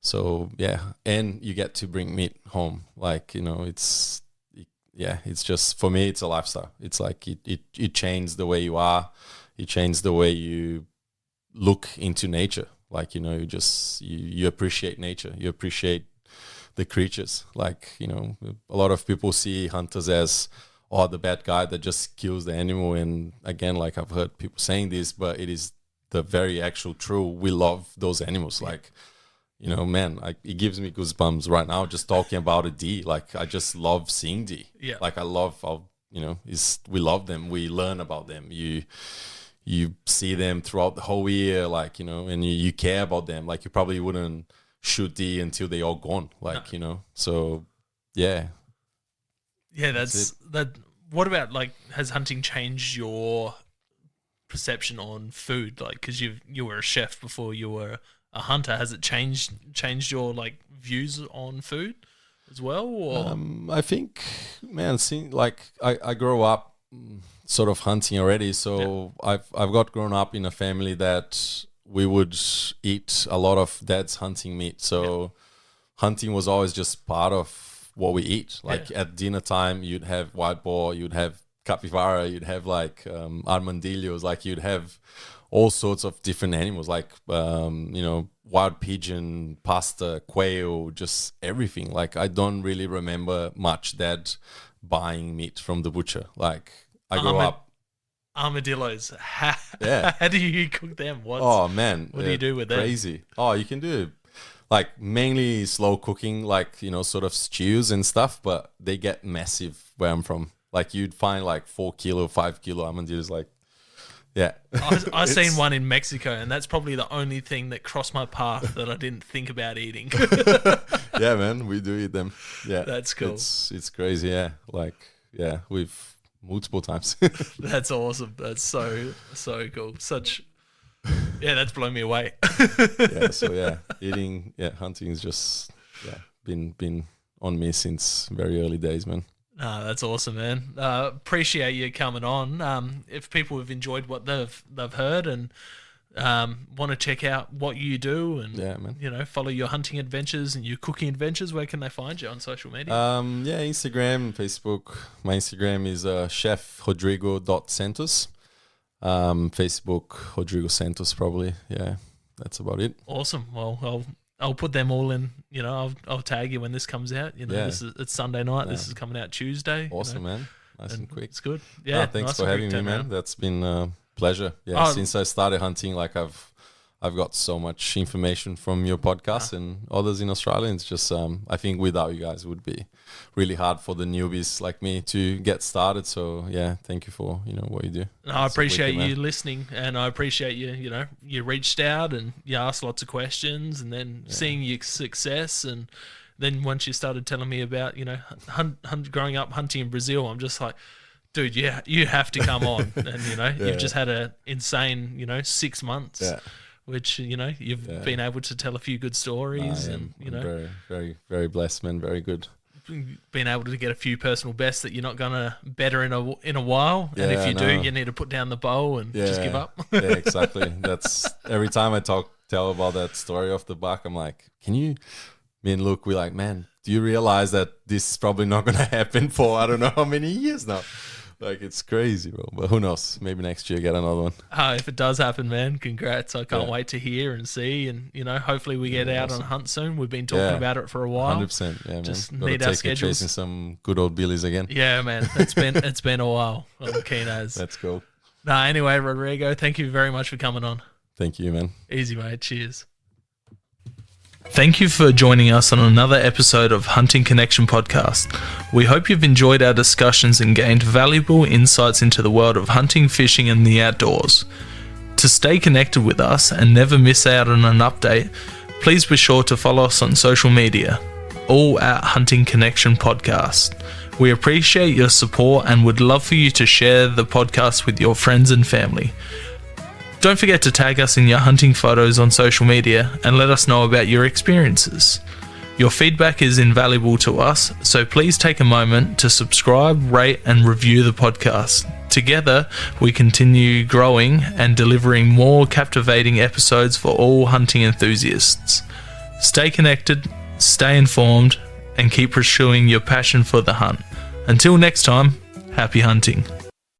So and you get to bring meat home. Like, it's just, for me, it's a lifestyle. It's like it changes the way you are. It changes the way you look into nature. Like, you appreciate nature. You appreciate the creatures. Like, a lot of people see hunters as, the bad guy that just kills the animal. And again, like, I've heard people saying this, but it is the very actual true. We love those animals. Like, man, it gives me goosebumps right now just talking about a deer. Like, I just love seeing deer. Yeah. Like, I love how, we love them. We learn about them. You see them throughout the whole year, like, and you care about them. Like, you probably wouldn't shoot deer until they all gone. Like, so yeah. Yeah, that's that. What about, like, has hunting changed your perception on food? Like, because you were a chef before you were a hunter. Has it changed your, like, views on food as well? Or? I think, man, I grew up sort of hunting already, so I've got grown up in a family that we would eat a lot of Dad's hunting meat. So hunting was always just part of what we eat. Like at dinner time, you'd have white boar, you'd have capybara, you'd have like armadillos, like you'd have all sorts of different animals, like wild pigeon, pasta, quail, just everything. Like I don't really remember much Dad buying meat from the butcher. Like I grew up. Armadillos. How do you cook them? What do you do with them? Crazy. Oh, you can do like mainly slow cooking, like sort of stews and stuff, but they get massive where I'm from. Like you'd find like 4 kilo, 5 kilo armadillos. Like, yeah. I seen one in Mexico, and that's probably the only thing that crossed my path that I didn't think about eating. Yeah, man, we do eat them. Yeah, that's cool. It's crazy. Yeah, like we've multiple times. That's awesome. That's so cool. That's blown me away. Hunting is just been on me since very early days, man. That's awesome, man. Appreciate you coming on. If people have enjoyed what they've heard and want to check out what you do and follow your hunting adventures and your cooking adventures, where can they find you on social media? Instagram, Facebook. My Instagram is Chef Rodrigo Santos. Facebook Rodrigo Santos probably. Yeah, that's about it. Awesome. Well, I'll put them all in. I'll tag you when this comes out. It's Sunday night. Yeah. This is coming out Tuesday. Awesome, man. Nice and quick. It's good. Yeah. Thanks for having me, man. That's been a pleasure. Yeah. Since I started hunting, like I've got so much information from your podcast and others in Australia. It's just I think without you guys it would be really hard for the newbies like me to get started. So yeah, thank you for what you do. I appreciate you listening, and I appreciate you. You reached out and you asked lots of questions, and then seeing your success. And then once you started telling me about growing up hunting in Brazil, I'm just like, dude, you have to come on. And you've just had an insane 6 months. Yeah. Which you've been able to tell a few good stories, I'm very, very, very blessed, man. Very good. Being able to get a few personal bests that you're not gonna better in a while, and if you do, you need to put down the bow and just give up. Yeah, exactly. That's every time I tell about that story off the back, I'm like, me and Luke, we're like, man, do you realize that this is probably not gonna happen for I don't know how many years now? Like, it's crazy, bro. But who knows? Maybe next year get another one. If it does happen, man, congrats. I can't wait to hear and see. And, hopefully we get out on a hunt soon. We've been talking about it for a while. 100%. Yeah, man. Just need our schedules. Chasing some good old billies again. Yeah, man. It's been a while. I'm keen as. That's cool. Anyway, Rodrigo, thank you very much for coming on. Thank you, man. Easy, mate. Cheers. Thank you for joining us on another episode of Hunting Connection Podcast. We hope you've enjoyed our discussions and gained valuable insights into the world of hunting, fishing, and the outdoors. To stay connected with us and never miss out on an update, please be sure to follow us on social media, all at Hunting Connection Podcast. We appreciate your support and would love for you to share the podcast with your friends and family. Don't forget to tag us in your hunting photos on social media and let us know about your experiences. Your feedback is invaluable to us, so please take a moment to subscribe, rate, and review the podcast. Together, we continue growing and delivering more captivating episodes for all hunting enthusiasts. Stay connected, stay informed, and keep pursuing your passion for the hunt. Until next time, happy hunting.